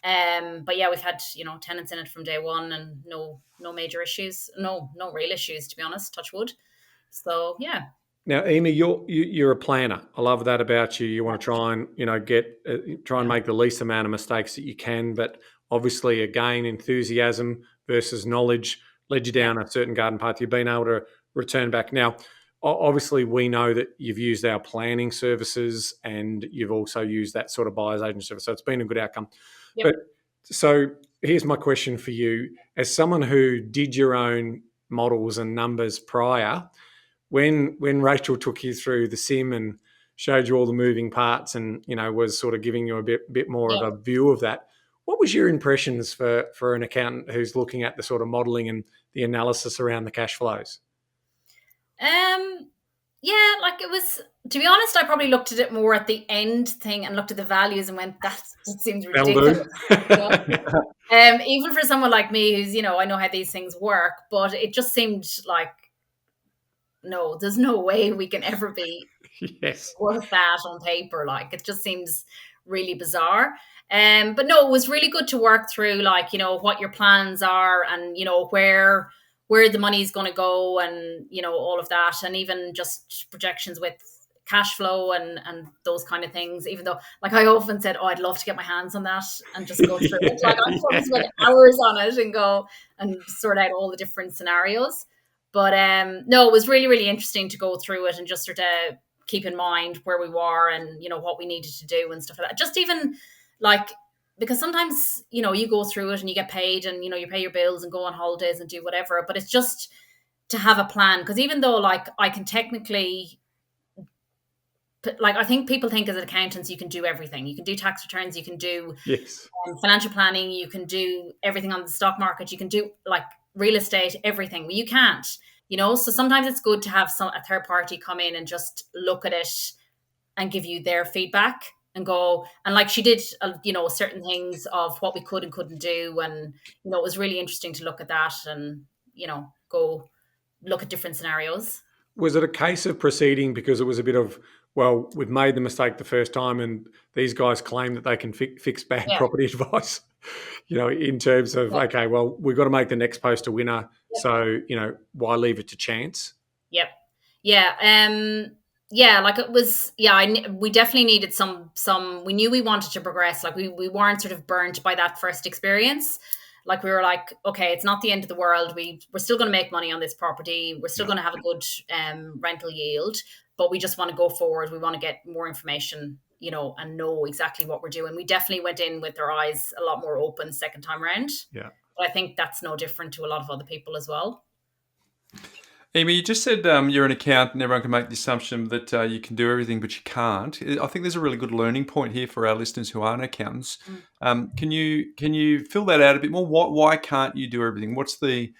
But yeah, we've had, tenants in it from day one and no major issues. No real issues, to be honest, touch wood. So yeah. Now, Emer, you're a planner. I love that about you. You want to try and, try and make the least amount of mistakes that you can. But obviously, again, enthusiasm versus knowledge led you down a certain garden path. You've been able to return back. Now, obviously, we know that you've used our planning services and you've also used that sort of buyer's agent service. So it's been a good outcome. Yep. But so here's my question for you. As someone who did your own models and numbers prior, when Rachel took you through the sim and showed you all the moving parts and, was sort of giving you a bit more of a view of that, what was your impressions for an accountant who's looking at the sort of modelling and the analysis around the cash flows? Yeah, like it was, to be honest, I probably looked at it more at the end thing and looked at the values and went, that seems ridiculous. Even for someone like me who's, I know how these things work, but it just seemed like, no, there's no way we can ever be worth that on paper. Like, it just seems really bizarre. But no, it was really good to work through, like, what your plans are and, where the money is going to go and, all of that. And even just projections with cash flow and those kind of things, even though, like, I often said, oh, I'd love to get my hands on that and just go through it. Like, I probably spend hours on it and go and sort out all the different scenarios. But no, it was really, really interesting to go through it and just sort of keep in mind where we were and, what we needed to do and stuff like that. Just even like, because sometimes, you go through it and you get paid and, you pay your bills and go on holidays and do whatever, but it's just to have a plan. Because even though, like, I can technically, like, I think people think as accountants, you can do everything. You can do tax returns, you can do financial planning, you can do everything on the stock market, you can do, like, real estate, everything. Well, you can't, so sometimes it's good to have a third party come in and just look at it and give you their feedback. And go, and like she did, certain things of what we could and couldn't do. And, it was really interesting to look at that and, go look at different scenarios. Was it a case of proceeding because it was a bit of, well, we've made the mistake the first time and these guys claim that they can fix bad property advice, in terms of, okay, well, we've got to make the next post a winner. Yep. So, why leave it to chance? Yep. Yeah. Yeah, like it was, we definitely needed some, we knew we wanted to progress. Like we weren't sort of burnt by that first experience. Like we were like, okay, it's not the end of the world. We're still going to make money on this property. We're still going to have a good rental yield, but we just want to go forward. We want to get more information, and know exactly what we're doing. We definitely went in with our eyes a lot more open second time around. Yeah. But I think that's no different to a lot of other people as well. Emer, you just said you're an accountant and everyone can make the assumption that you can do everything, but you can't. I think there's a really good learning point here for our listeners who aren't accountants. Can you fill that out a bit more? Why can't you do everything? What's the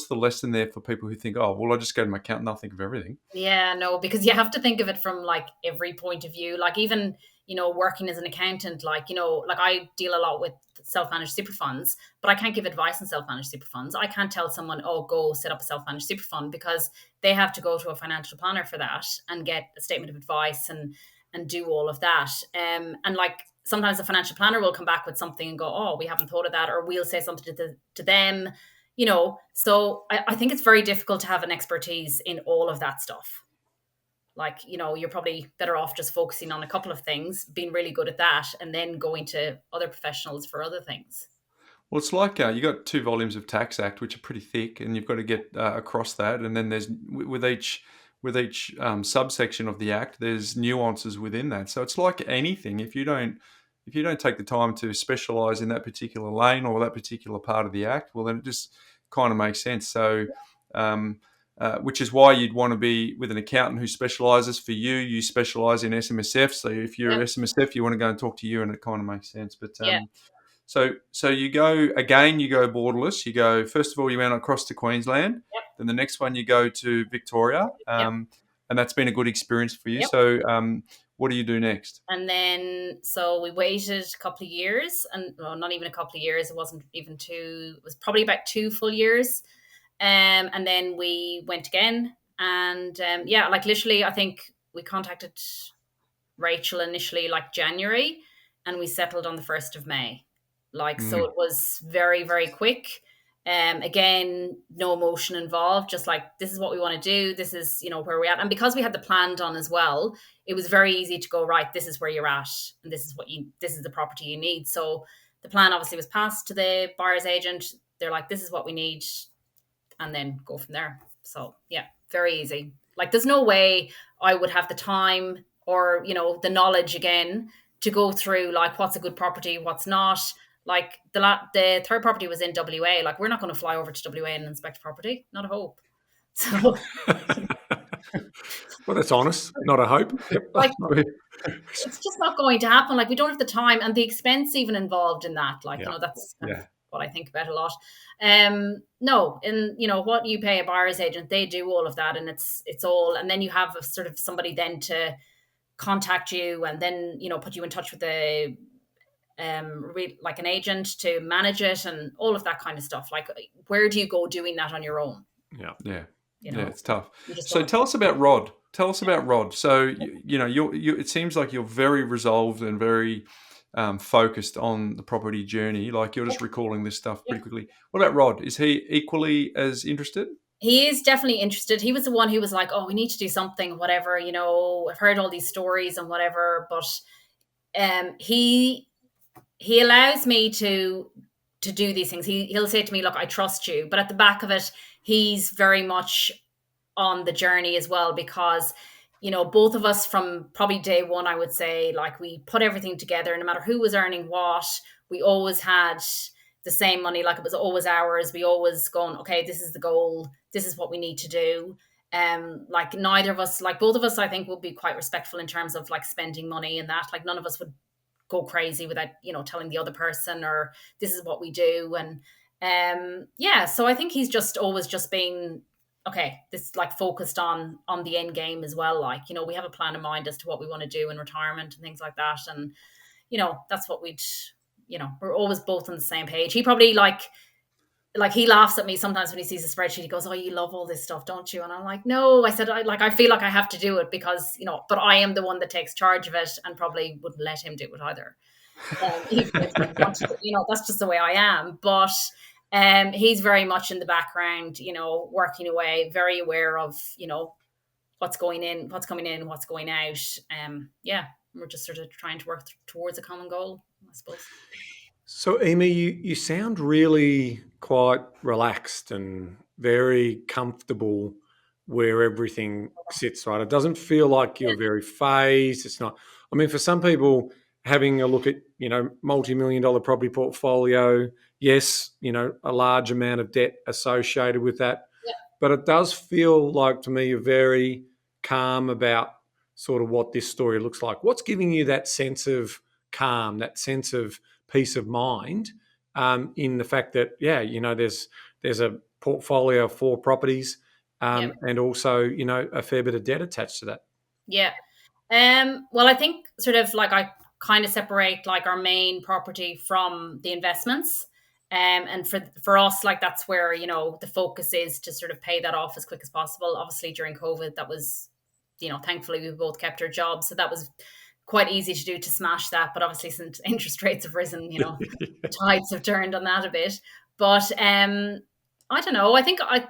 lesson there for people who think, oh, well, I just go to my accountant and I'll think of everything? Yeah, no, because you have to think of it from like every point of view. Like even, working as an accountant, like I deal a lot with self-managed super funds, but I can't give advice on self-managed super funds. I can't tell someone, oh, go set up a self-managed super fund, because they have to go to a financial planner for that and get a statement of advice and do all of that. And like sometimes the financial planner will come back with something and go, oh, we haven't thought of that, or we'll say something to them, So I think it's very difficult to have an expertise in all of that stuff. Like, you're probably better off just focusing on a couple of things, being really good at that, and then going to other professionals for other things. Well, it's like you got 2 volumes of Tax Act, which are pretty thick, and you've got to get across that. And then there's with each subsection of the Act, there's nuances within that. So it's like anything. If you don't take the time to specialise in that particular lane or that particular part of the Act, well, then it just kind of makes sense. So. Which is why you'd want to be with an accountant who specialises. For you, you specialise in SMSF. So if you're SMSF, you want to go and talk to you, and it kind of makes sense. But so you go borderless. You go, first of all, you went across to Queensland. Then the next one you go to Victoria, and that's been a good experience for you. So what do you do next? And then so we waited a couple of years, and not even a couple of years. It wasn't even 2. It was probably about 2 full years. And then we went again, and like literally, I think we contacted Rachel initially like January, and we settled on the 1st of May. So it was very, very quick. Again, no emotion involved, just like, this is what we want to do. This is, where we're at. And because we had the plan done as well, it was very easy to go, right, this is where you're at, and this is the property you need. So the plan obviously was passed to the buyer's agent. They're like, this is what we need, and then go from there. So yeah, very easy. Like, there's no way I would have the time or, the knowledge again to go through like what's a good property, what's not. Like the third property was in WA. Like, we're not going to fly over to WA and inspect property. Not a hope. So well, that's honest. Not a hope. Like, it's just not going to happen. Like, we don't have the time and the expense even involved in that. Like, that's kind of what I think about a lot. No, and what you pay a buyer's agent, they do all of that, and it's all, and then you have a sort of somebody then to contact you, and then put you in touch with the like an agent to manage it, and all of that kind of stuff. Like, where do you go doing that on your own? Yeah, it's tough. So tell us about Rod. So it seems like you're very resolved and very focused on the property journey. Like, you're just recalling this stuff pretty quickly. What about Rod? Is he equally as interested? He is definitely interested. He was the one who was like, oh, we need to do something, whatever, I've heard all these stories and whatever, but he allows me to do these things. He'll say to me, look, I trust you. But at the back of it, he's very much on the journey as well, because both of us from probably day one, I would say, like, we put everything together. No matter who was earning what, we always had the same money. Like, it was always ours. We always going, okay, this is the goal. This is what we need to do. Like, neither of us, like both of us, I think, would be quite respectful in terms of like spending money and that. Like, none of us would go crazy without, telling the other person, or this is what we do. And so I think he's just always just been, okay, this like focused on the end game as well. Like, we have a plan in mind as to what we want to do in retirement and things like that. And, that's what we're always both on the same page. He probably like he laughs at me sometimes when he sees a spreadsheet. He goes, oh, you love all this stuff, don't you? And I'm like, no. I said, I feel like I have to do it because, but I am the one that takes charge of it, and probably wouldn't let him do it either. Even if he wanted to, that's just the way I am. But he's very much in the background, working away, very aware of, what's going in, what's coming in, what's going out. We're just sort of trying to work towards a common goal, I suppose. So, Emer, you sound really quite relaxed and very comfortable where everything sits, right? It doesn't feel like you're very phased. It's not. I mean, for some people, having a look at, multi-million-dollar property portfolio, yes, a large amount of debt associated with that. Yeah. But it does feel like, to me, you're very calm about sort of what this story looks like. What's giving you that sense of calm, that sense of peace of mind, in the fact that, there's a portfolio of 4 properties, and also, a fair bit of debt attached to that? Yeah. Well, I think sort of like I kind of separate like our main property from the investments. And for us, like that's where, the focus is to sort of pay that off as quick as possible. Obviously, during COVID, that was, thankfully we both kept our jobs, so that was quite easy to do to smash that. But obviously, since interest rates have risen, the tides have turned on that a bit. But I don't know. I think I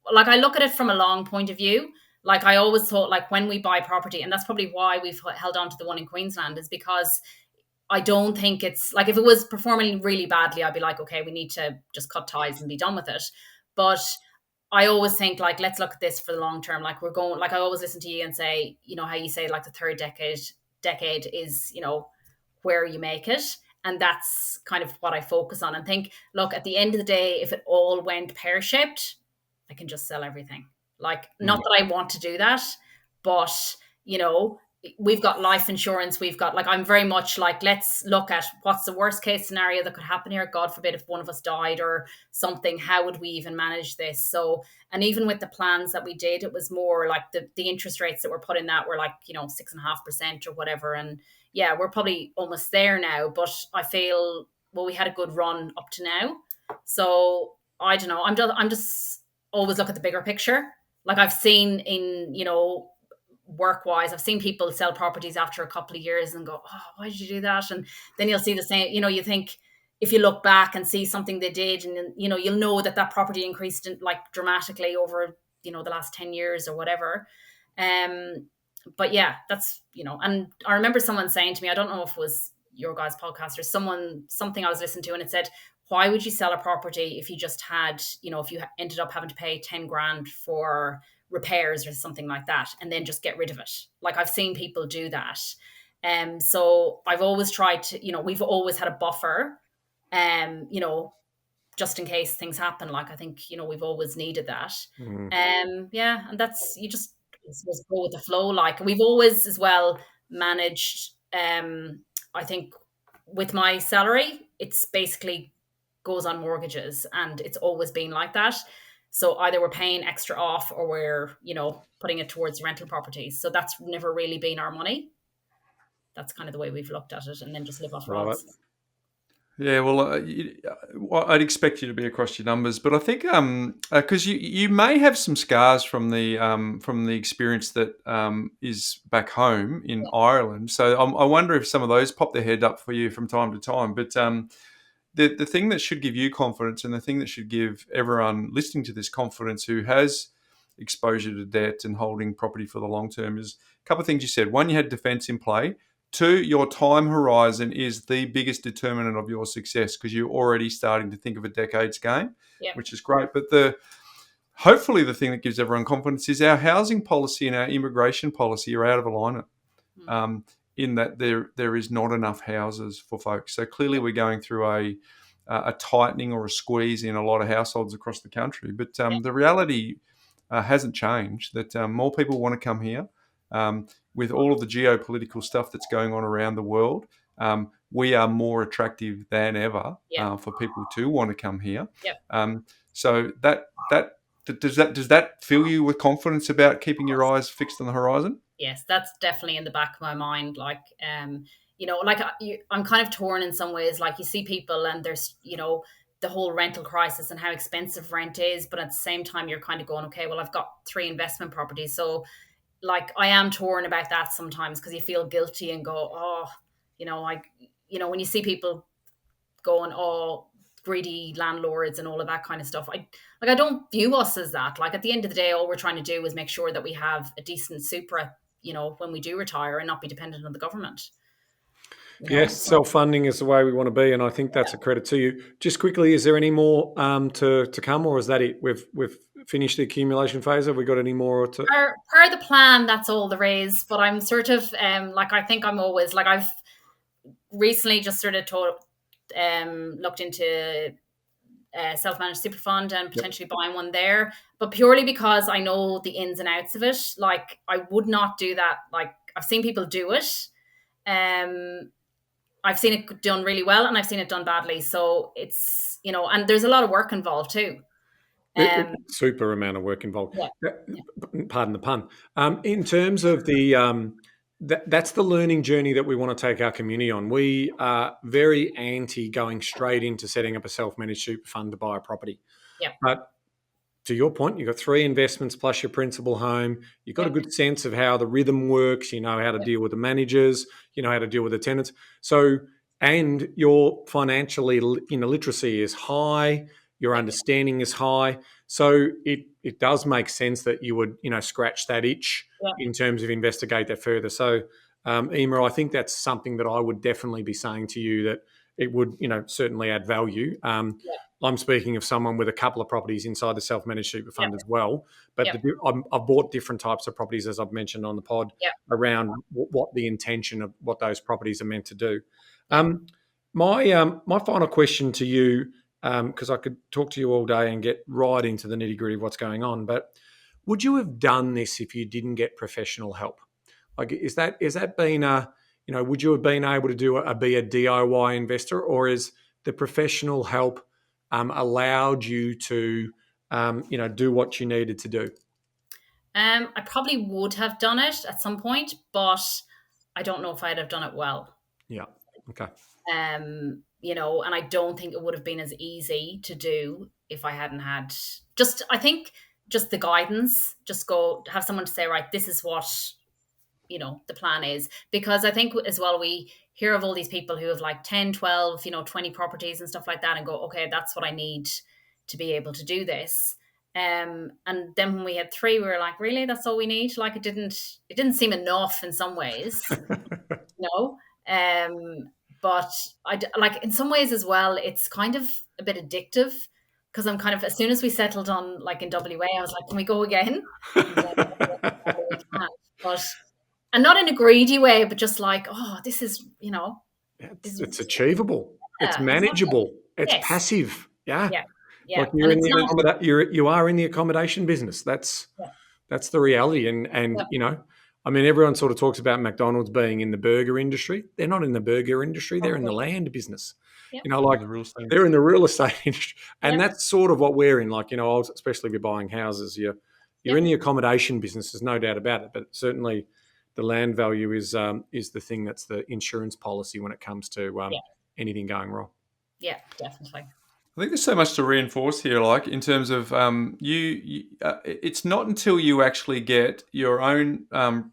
look at it from a long point of view. Like I always thought, like when we buy property, and that's probably why we've held on to the one in Queensland, is because I don't think it's like if it was performing really badly, I'd be like, okay, we need to just cut ties and be done with it. But I always think like, let's look at this for the long term. Like we're going, like I always listen to you and say, how you say like the third decade is, where you make it. And that's kind of what I focus on and think, look, at the end of the day, if it all went pear-shaped, I can just sell everything. Like, not that I want to do that, but, we've got life insurance. We've got, like, I'm very much like, let's look at what's the worst case scenario that could happen here. God forbid if one of us died or something, how would we even manage this? So, and even with the plans that we did, it was more like the interest rates that were put in that were like, 6.5% or whatever. And yeah, we're probably almost there now, but I feel, well, we had a good run up to now. So I don't know. I'm just always look at the bigger picture. Like I've seen in, work wise, I've seen people sell properties after a couple of years and go, oh, why did you do that? And then you'll see the same, you think if you look back and see something they did, and you'll know that property increased like dramatically over, the last 10 years or whatever. But yeah, that's, and I remember someone saying to me, I don't know if it was your guys' podcast or something I was listening to, and it said, why would you sell a property if you just had, if you ended up having to pay 10 grand for repairs or something like that, and then just get rid of it? Like I've seen people do that. So I've always tried to, we've always had a buffer, just in case things happen. Like I think, we've always needed that. Yeah, and that's, you just go with the flow. Like we've always as well managed, I think with my salary, it's basically goes on mortgages, and it's always been like that. So either we're paying extra off or we're, putting it towards rental properties. So that's never really been our money. That's kind of the way we've looked at it, and then just live off rods. Yeah, well, I'd expect you to be across your numbers, but I think because you may have some scars from the experience that is back home in Ireland. So I wonder if some of those pop their head up for you from time to time. But the thing that should give you confidence, and the thing that should give everyone listening to this confidence who has exposure to debt and holding property for the long term, is a couple of things you said. One, you had defence in play. Two, your time horizon is the biggest determinant of your success, because you're already starting to think of a decade's game, which is great. But hopefully the thing that gives everyone confidence is our housing policy and our immigration policy are out of alignment, in that there is not enough houses for folks. So clearly we're going through a tightening or a squeeze in a lot of households across the country. But the reality hasn't changed, that more people want to come here. With all of the geopolitical stuff that's going on around the world, we are more attractive than ever for people to want to come here. So does that fill you with confidence about keeping your eyes fixed on the horizon? Yes, that's definitely in the back of my mind. Like, I'm kind of torn in some ways. Like you see people and there's, the whole rental crisis and how expensive rent is. But at the same time, you're kind of going, okay, well, I've got 3 investment properties. So like I am torn about that sometimes, because you feel guilty and go, oh, when you see people going, oh, greedy landlords and all of that kind of stuff. I don't view us as that. Like at the end of the day, all we're trying to do is make sure that we have a decent super, when we do retire, and not be dependent on the government. Yes, self-funding is the way we want to be, and I think that's a credit to you. Just quickly, is there any more to come, or is that it? We've finished the accumulation phase. Have we got any more to? Per the plan, that's all there is. But I'm sort of I think I'm always like, I've recently just sort of looked into self-managed super fund and potentially buying one there, but purely because I know the ins and outs of it. Like I would not do that. Like I've seen people do it. I've seen it done really well, and I've seen it done badly. So it's, and there's a lot of work involved too. Super amount of work involved. Pardon the pun. In terms of the that's the learning journey that we want to take our community on. We are very anti going straight into setting up a self-managed super fund to buy a property. Yeah. But to your point, you've got 3 investments plus your principal home. You've got a good sense of how the rhythm works. You know how to deal with the managers. You know how to deal with the tenants. So, and your financially, literacy is high. Your understanding is high. So it does make sense that you would, scratch that itch in terms of investigate that further. So, Emer, I think that's something that I would definitely be saying to you, that it would, certainly add value. I'm speaking of someone with a couple of properties inside the self-managed super fund as well. But I've bought different types of properties, as I've mentioned on the pod, around what the intention of what those properties are meant to do. My final question to you, because I could talk to you all day and get right into the nitty-gritty of what's going on, but would you have done this if you didn't get professional help? Like, is that been would you have been able to be a DIY investor, or is the professional help allowed you to, do what you needed to do? I probably would have done it at some point, but I don't know if I'd have done it well. Yeah. Okay. And I don't think it would have been as easy to do if I hadn't had I think just the guidance, just go have someone to say, right, this is what, the plan is. Because I think as well, we hear of all these people who have like 10, 12, 20 properties and stuff like that, and go, okay, that's what I need to be able to do this. And then when we had 3, we were like, really, that's all we need? Like, it didn't seem enough in some ways, but in some ways as well, it's kind of a bit addictive, because I'm kind of, as soon as we settled on, like in WA, I was like, can we go again? And not in a greedy way, but just like, oh, this is, it's achievable. It's manageable. It's passive. Yeah. Like you are in the accommodation business. That's the reality. And everyone sort of talks about McDonald's being in the burger industry. They're not in the burger industry. They're in the land business. They're in the real estate industry. And that's sort of what we're in. Like, especially if you're buying houses, you're in the accommodation business. There's no doubt about it. But certainly the land value is the thing that's the insurance policy when it comes to anything going wrong. Yeah, definitely. I think there's so much to reinforce here, like in terms of it's not until you actually get your own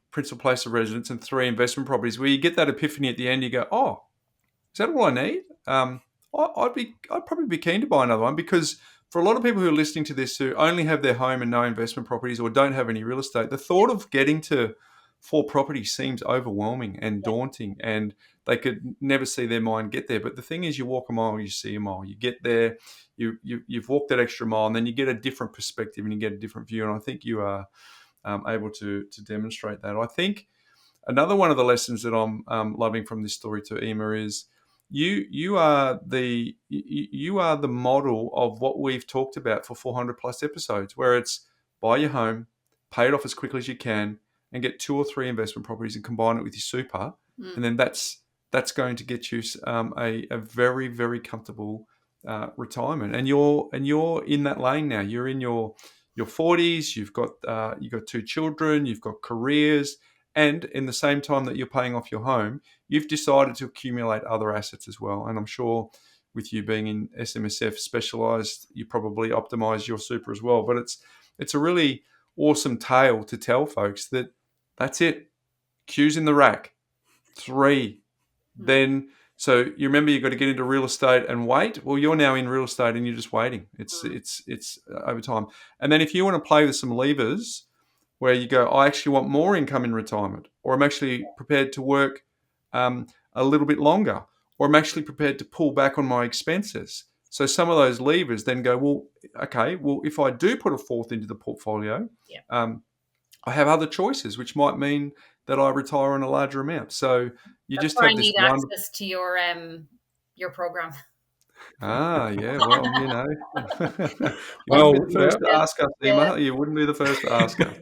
principal place of residence and 3 investment properties where you get that epiphany at the end. You go, oh, is that all I need? I'd probably be keen to buy another one, because for a lot of people who are listening to this who only have their home and no investment properties, or don't have any real estate, the thought of getting to 4 properties seems overwhelming and daunting, and they could never see their mind get there. But the thing is, you walk a mile, you see a mile. You get there, you've walked that extra mile, and then you get a different perspective and you get a different view. And I think you are able to demonstrate that. I think another one of the lessons that I'm loving from this story to Emer is you are the model of what we've talked about for 400 plus episodes, where it's buy your home, pay it off as quickly as you can, and get 2 or 3 investment properties and combine it with your super, and then that's going to get you a very, very comfortable retirement. And you're in that lane now. You're in your 40s. You've got 2 children. You've got careers, and in the same time that you're paying off your home, you've decided to accumulate other assets as well. And I'm sure with you being in SMSF specialised, you probably optimise your super as well. But it's a really awesome tale to tell folks that that's it. Queues in the rack. 3. Then, so you remember you've got to get into real estate and wait. Well, you're now in real estate and you're just waiting. It's over time. And then if you want to play with some levers where you go, I actually want more income in retirement, or I'm actually prepared to work a little bit longer, or I'm actually prepared to pull back on my expenses. So some of those levers then go, well, okay, well, if I do put a 4th into the portfolio, I have other choices, which might mean that I retire on a larger amount. So That's just have this access to your program. Yeah. Well, well, the first to ask us, Emer. You wouldn't be the first to ask us.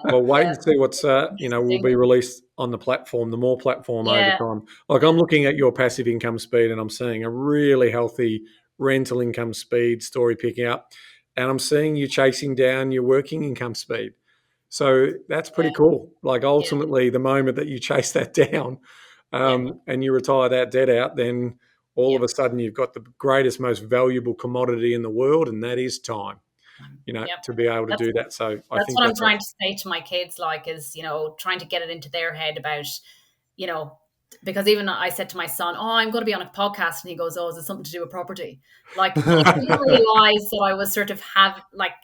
Well, wait and see what's will be released on the platform. The more platform over time. Like, I'm looking at your passive income speed, and I'm seeing a really healthy rental income speed story picking up, and I'm seeing you chasing down your working income speed. So that's pretty cool. Like Yeah. ultimately, the moment that you chase that down and you retire that debt out, then all of a sudden you've got the greatest, most valuable commodity in the world, and that is time. Yep. To be able to That's do that. So I that's think what I'm that's trying to say to my kids, like, is, trying to get it into their head about, you know, because even I said to my son, "Oh, I'm going to be on a podcast," and he goes, "Oh, is it something to do with property?" Like, he didn't realize that I was sort of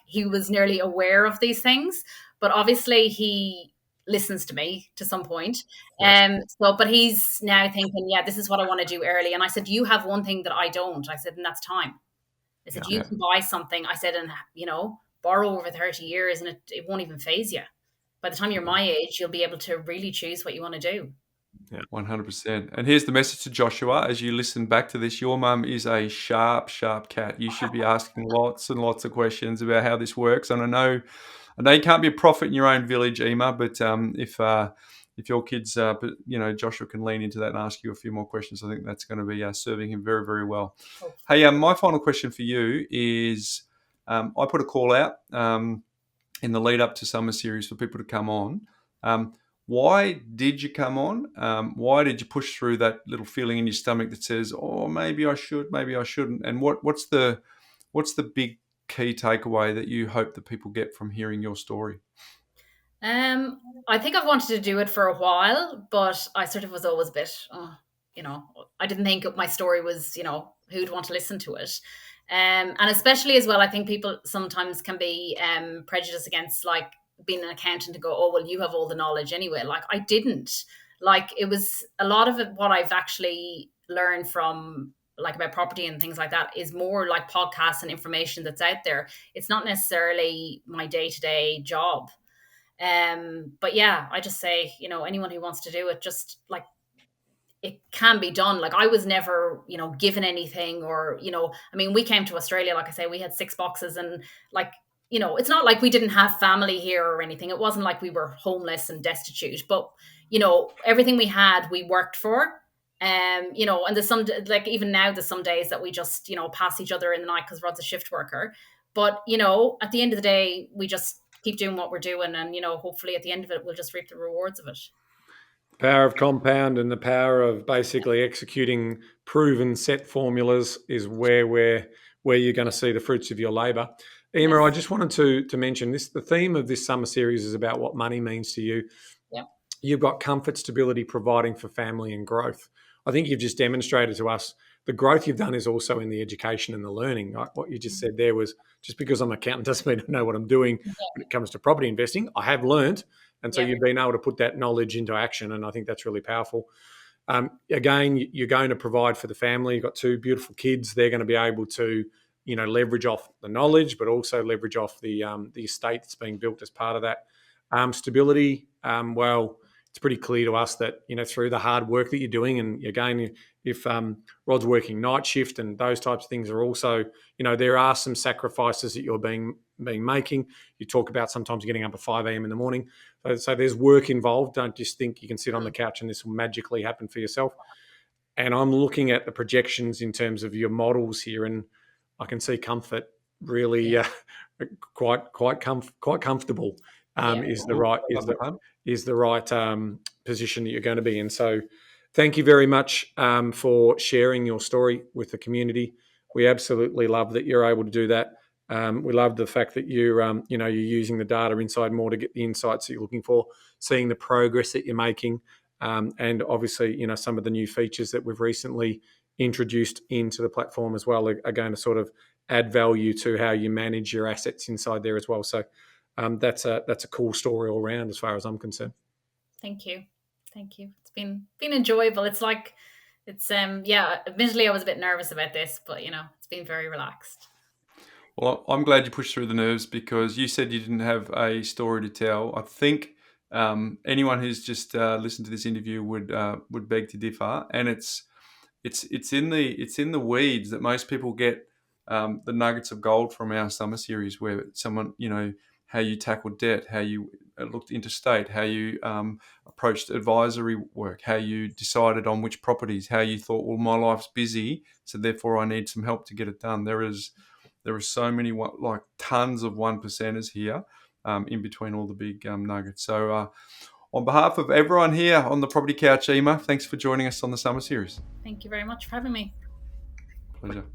he was nearly aware of these things, but obviously he listens to me to some point. But he's now thinking, yeah, this is what I want to do early. And I said, you have one thing that I don't. I said, and that's time. I said, you can buy something. I said, and borrow over 30 years and it won't even phase you. By the time you're my age, you'll be able to really choose what you want to do. Yeah, 100%. And here's the message to Joshua as you listen back to this. Your mum is a sharp, sharp cat. You should be asking lots and lots of questions about how this works. And I know you can't be a prophet in your own village, Emer, but if your kids, Joshua can lean into that and ask you a few more questions. I think that's going to be serving him very, very well. Hey, my final question for you is, I put a call out in the lead up to summer series for people to come on. Why did you come on? Why did you push through that little feeling in your stomach that says, "Oh, maybe I should, maybe I shouldn't"? And what's the big key takeaway that you hope that people get from hearing your story? I think I've wanted to do it for a while, but I sort of was always a bit, I didn't think my story was, who'd want to listen to it. And especially as well, I think people sometimes can be prejudiced against like being an accountant to go, oh, well, you have all the knowledge anyway. Like I didn't. Like it was a lot of it, what I've actually learned from like about property and things like that is more like podcasts and information that's out there. It's not necessarily my day-to-day job. But yeah, I just say, anyone who wants to do it, just like it can be done. Like I was never, given anything or, I mean, we came to Australia, like I say, we had 6 boxes and like, it's not like we didn't have family here or anything. It wasn't like we were homeless and destitute, but, everything we had, we worked for. And there's some, like even now, there's some days that we just, pass each other in the night because Rod's a shift worker. But, at the end of the day, we just keep doing what we're doing. And, hopefully at the end of it, we'll just reap the rewards of it. Power of compound and the power of basically executing proven set formulas is where you're going to see the fruits of your labour. Emer, I just wanted to mention this. The theme of this summer series is about what money means to you. Yeah. You've got comfort, stability, providing for family and growth. I think you've just demonstrated to us the growth you've done is also in the education and the learning. Like what you just said there was, just because I'm an accountant doesn't mean I know what I'm doing when it comes to property investing. I have learned. And so you've been able to put that knowledge into action. And I think that's really powerful. Again, you're going to provide for the family. You've got 2 beautiful kids. They're going to be able to, leverage off the knowledge, but also leverage off the estate that's being built as part of that. Stability, well, it's pretty clear to us that, through the hard work that you're doing, and again, if Rod's working night shift and those types of things are also, there are some sacrifices that you're being making. You talk about sometimes getting up at 5 a.m. in the morning. So there's work involved. Don't just think you can sit on the couch and this will magically happen for yourself. And I'm looking at the projections in terms of your models here, and I can see comfort really quite comfortable. Is the right position that you're going to be in. So thank you very much for sharing your story with the community. We absolutely love that you're able to do that. We love the fact that you're using the data inside more to get the insights that you're looking for, seeing the progress that you're making, and obviously, some of the new features that we've recently introduced into the platform as well are going to sort of add value to how you manage your assets inside there as well. So that's a cool story all around as far as I'm concerned. Thank you. It's been enjoyable. Admittedly I was a bit nervous about this, but it's been very relaxed. Well, I'm glad you pushed through the nerves because you said you didn't have a story to tell. I think anyone who's just listened to this interview would beg to differ, and it's in the weeds that most people get the nuggets of gold from our summer series, where someone how you tackled debt, how you looked interstate, how you approached advisory work, how you decided on which properties, how you thought, well, my life's busy, so therefore I need some help to get it done. There are so many like tons of 1%ers here in between all the big nuggets. So on behalf of everyone here on the Property Couch, Emer, thanks for joining us on the Summer Series. Thank you very much for having me. Pleasure.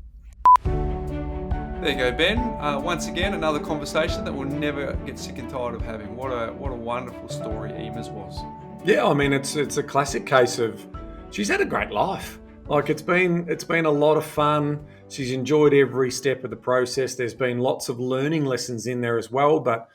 There you go, Ben. Once again, another conversation that we'll never get sick and tired of having. What a wonderful story Emer's was. Yeah, I mean, it's a classic case of she's had a great life. Like it's been a lot of fun. She's enjoyed every step of the process. There's been lots of learning lessons in there as well. But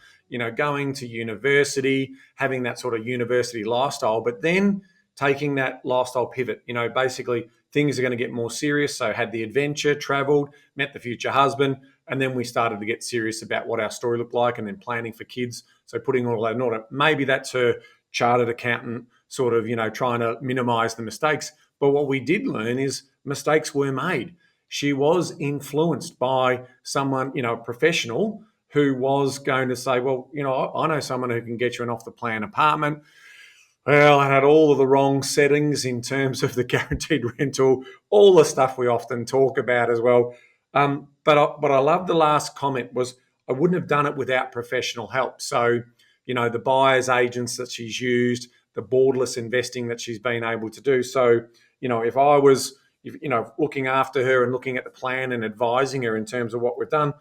going to university, having that sort of university lifestyle, but then taking that lifestyle pivot. Basically things are going to get more serious. So had the adventure, travelled, met the future husband, and then we started to get serious about what our story looked like, and then planning for kids. So putting all that in order. Maybe that's her chartered accountant sort of, trying to minimize the mistakes. But what we did learn is mistakes were made. She was influenced by someone, a professional who was going to say, well, I know someone who can get you an off the plan apartment. Well, I had all of the wrong settings in terms of the guaranteed rental, all the stuff we often talk about as well. But I love the last comment was, I wouldn't have done it without professional help. So, the buyer's agents that she's used, the borderless investing that she's been able to do. So, if I was, looking after her and looking at the plan and advising her in terms of what we've done,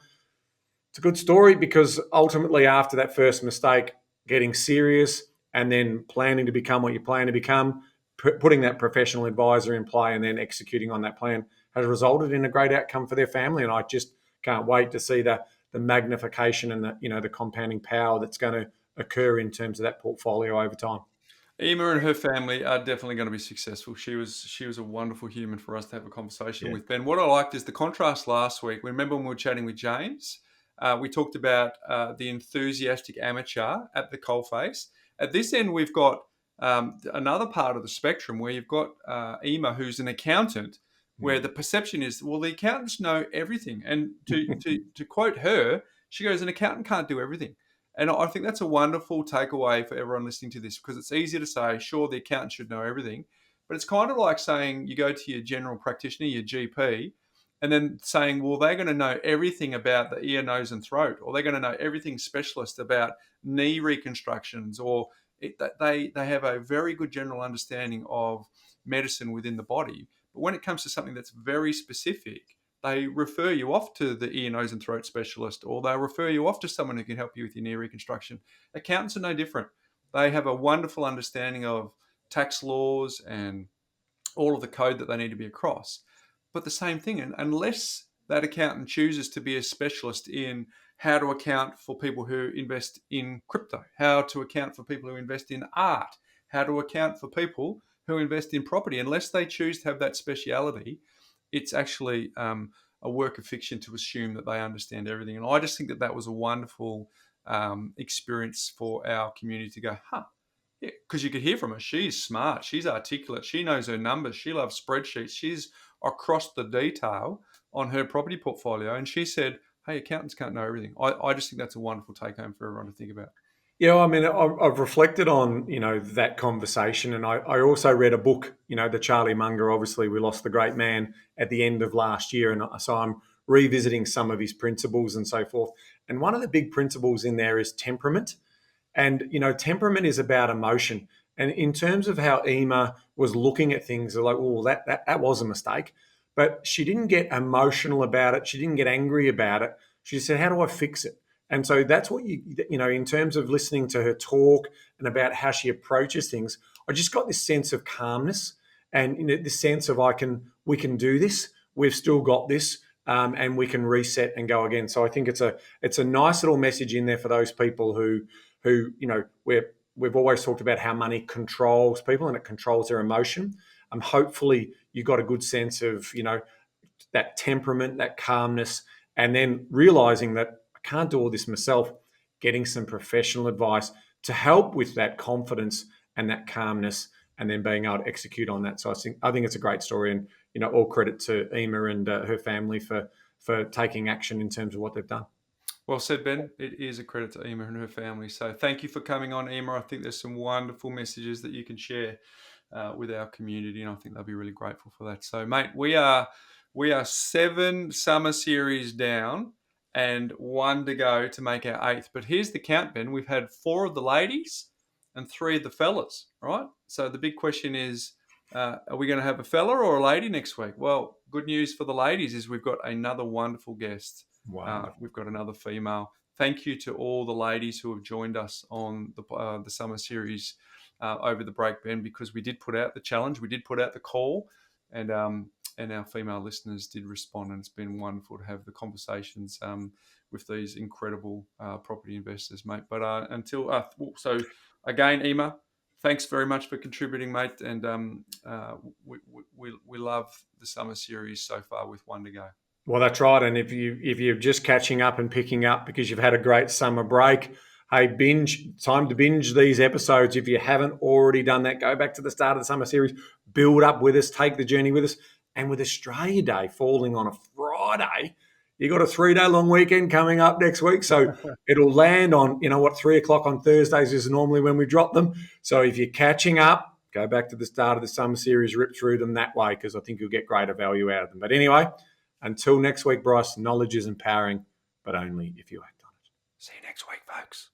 it's a good story, because ultimately after that first mistake, getting serious and then planning to become what you plan to become, putting that professional advisor in play and then executing on that plan has resulted in a great outcome for their family. And I just can't wait to see the magnification and the compounding power that's going to occur in terms of that portfolio over time. Emer and her family are definitely going to be successful. She was a wonderful human for us to have a conversation with, Ben. What I liked is the contrast last week. Remember when we were chatting with James? We talked about the enthusiastic amateur at the coalface. At this end, we've got another part of the spectrum where you've got Emer, who's an accountant, where the perception is, well, the accountants know everything. And to quote her, she goes, an accountant can't do everything. And I think that's a wonderful takeaway for everyone listening to this, because it's easy to say, sure, the accountant should know everything. But it's kind of like saying you go to your general practitioner, your GP, and then saying, well, they're going to know everything about the ear, nose, and throat, or they're going to know everything specialist about knee reconstructions, or they have a very good general understanding of medicine within the body. But when it comes to something that's very specific, they refer you off to the ear, nose, and throat specialist, or they'll refer you off to someone who can help you with your knee reconstruction. Accountants are no different. They have a wonderful understanding of tax laws and all of the code that they need to be across. But the same thing, and unless that accountant chooses to be a specialist in how to account for people who invest in crypto, how to account for people who invest in art, how to account for people who invest in property, unless they choose to have that speciality, it's actually a work of fiction to assume that they understand everything. And I just think that was a wonderful experience for our community to go, yeah, because you could hear from her. She's smart. She's articulate. She knows her numbers. She loves spreadsheets. She's across the detail on her property portfolio. And she said, hey, accountants can't know everything. I just think that's a wonderful take home for everyone to think about. Yeah, I mean, I've reflected on, that conversation, and I also read a book, the Charlie Munger. Obviously, we lost the great man at the end of last year, and so I'm revisiting some of his principles and so forth. And one of the big principles in there is temperament. And, temperament is about emotion. And in terms of how Emer was looking at things, like, oh, that was a mistake. But she didn't get emotional about it. She didn't get angry about it. She said, how do I fix it? And so that's what in terms of listening to her talk and about how she approaches things, I just got this sense of calmness and this sense of we can do this. We've still got this, and we can reset and go again. So I think it's a nice little message in there for those people who we've always talked about how money controls people and it controls their emotion. Hopefully you got a good sense of that temperament, that calmness, and then realizing that can't do all this myself, getting some professional advice to help with that confidence and that calmness, and then being able to execute on that. So I think it's a great story, and all credit to Emer and her family for taking action in terms of what they've done. Well said, Ben. It is a credit to Emer and her family. So thank you for coming on, Emer. I think there's some wonderful messages that you can share with our community, and I think they'll be really grateful for that. So, mate, we are 7 summer series down, and 1 to go to make our 8th. But here's the count, Ben. We've had 4 of the ladies and 3 of the fellas, right? So the big question is, are we going to have a fella or a lady next week? Well, good news for the ladies is we've got another wonderful guest. We've got another female. Thank you to all the ladies who have joined us on the summer series over the break, Ben, because we did put out the challenge, we did put out the call, and our female listeners did respond, and it's been wonderful to have the conversations with these incredible property investors, mate. But so again, Emer, thanks very much for contributing, mate, and we love the summer series so far with 1 to go. Well, that's right. And if you're just catching up and picking up because you've had a great summer break, hey, time to binge these episodes. If you haven't already done that, go back to the start of the summer series, build up with us, take the journey with us. And with Australia Day falling on a Friday, you got a 3-day long weekend coming up next week. So it'll land on, 3 o'clock on Thursdays is normally when we drop them. So if you're catching up, go back to the start of the summer series, rip through them that way, because I think you'll get greater value out of them. But anyway, until next week, Bryce, knowledge is empowering, but only if you act on it. See you next week, folks.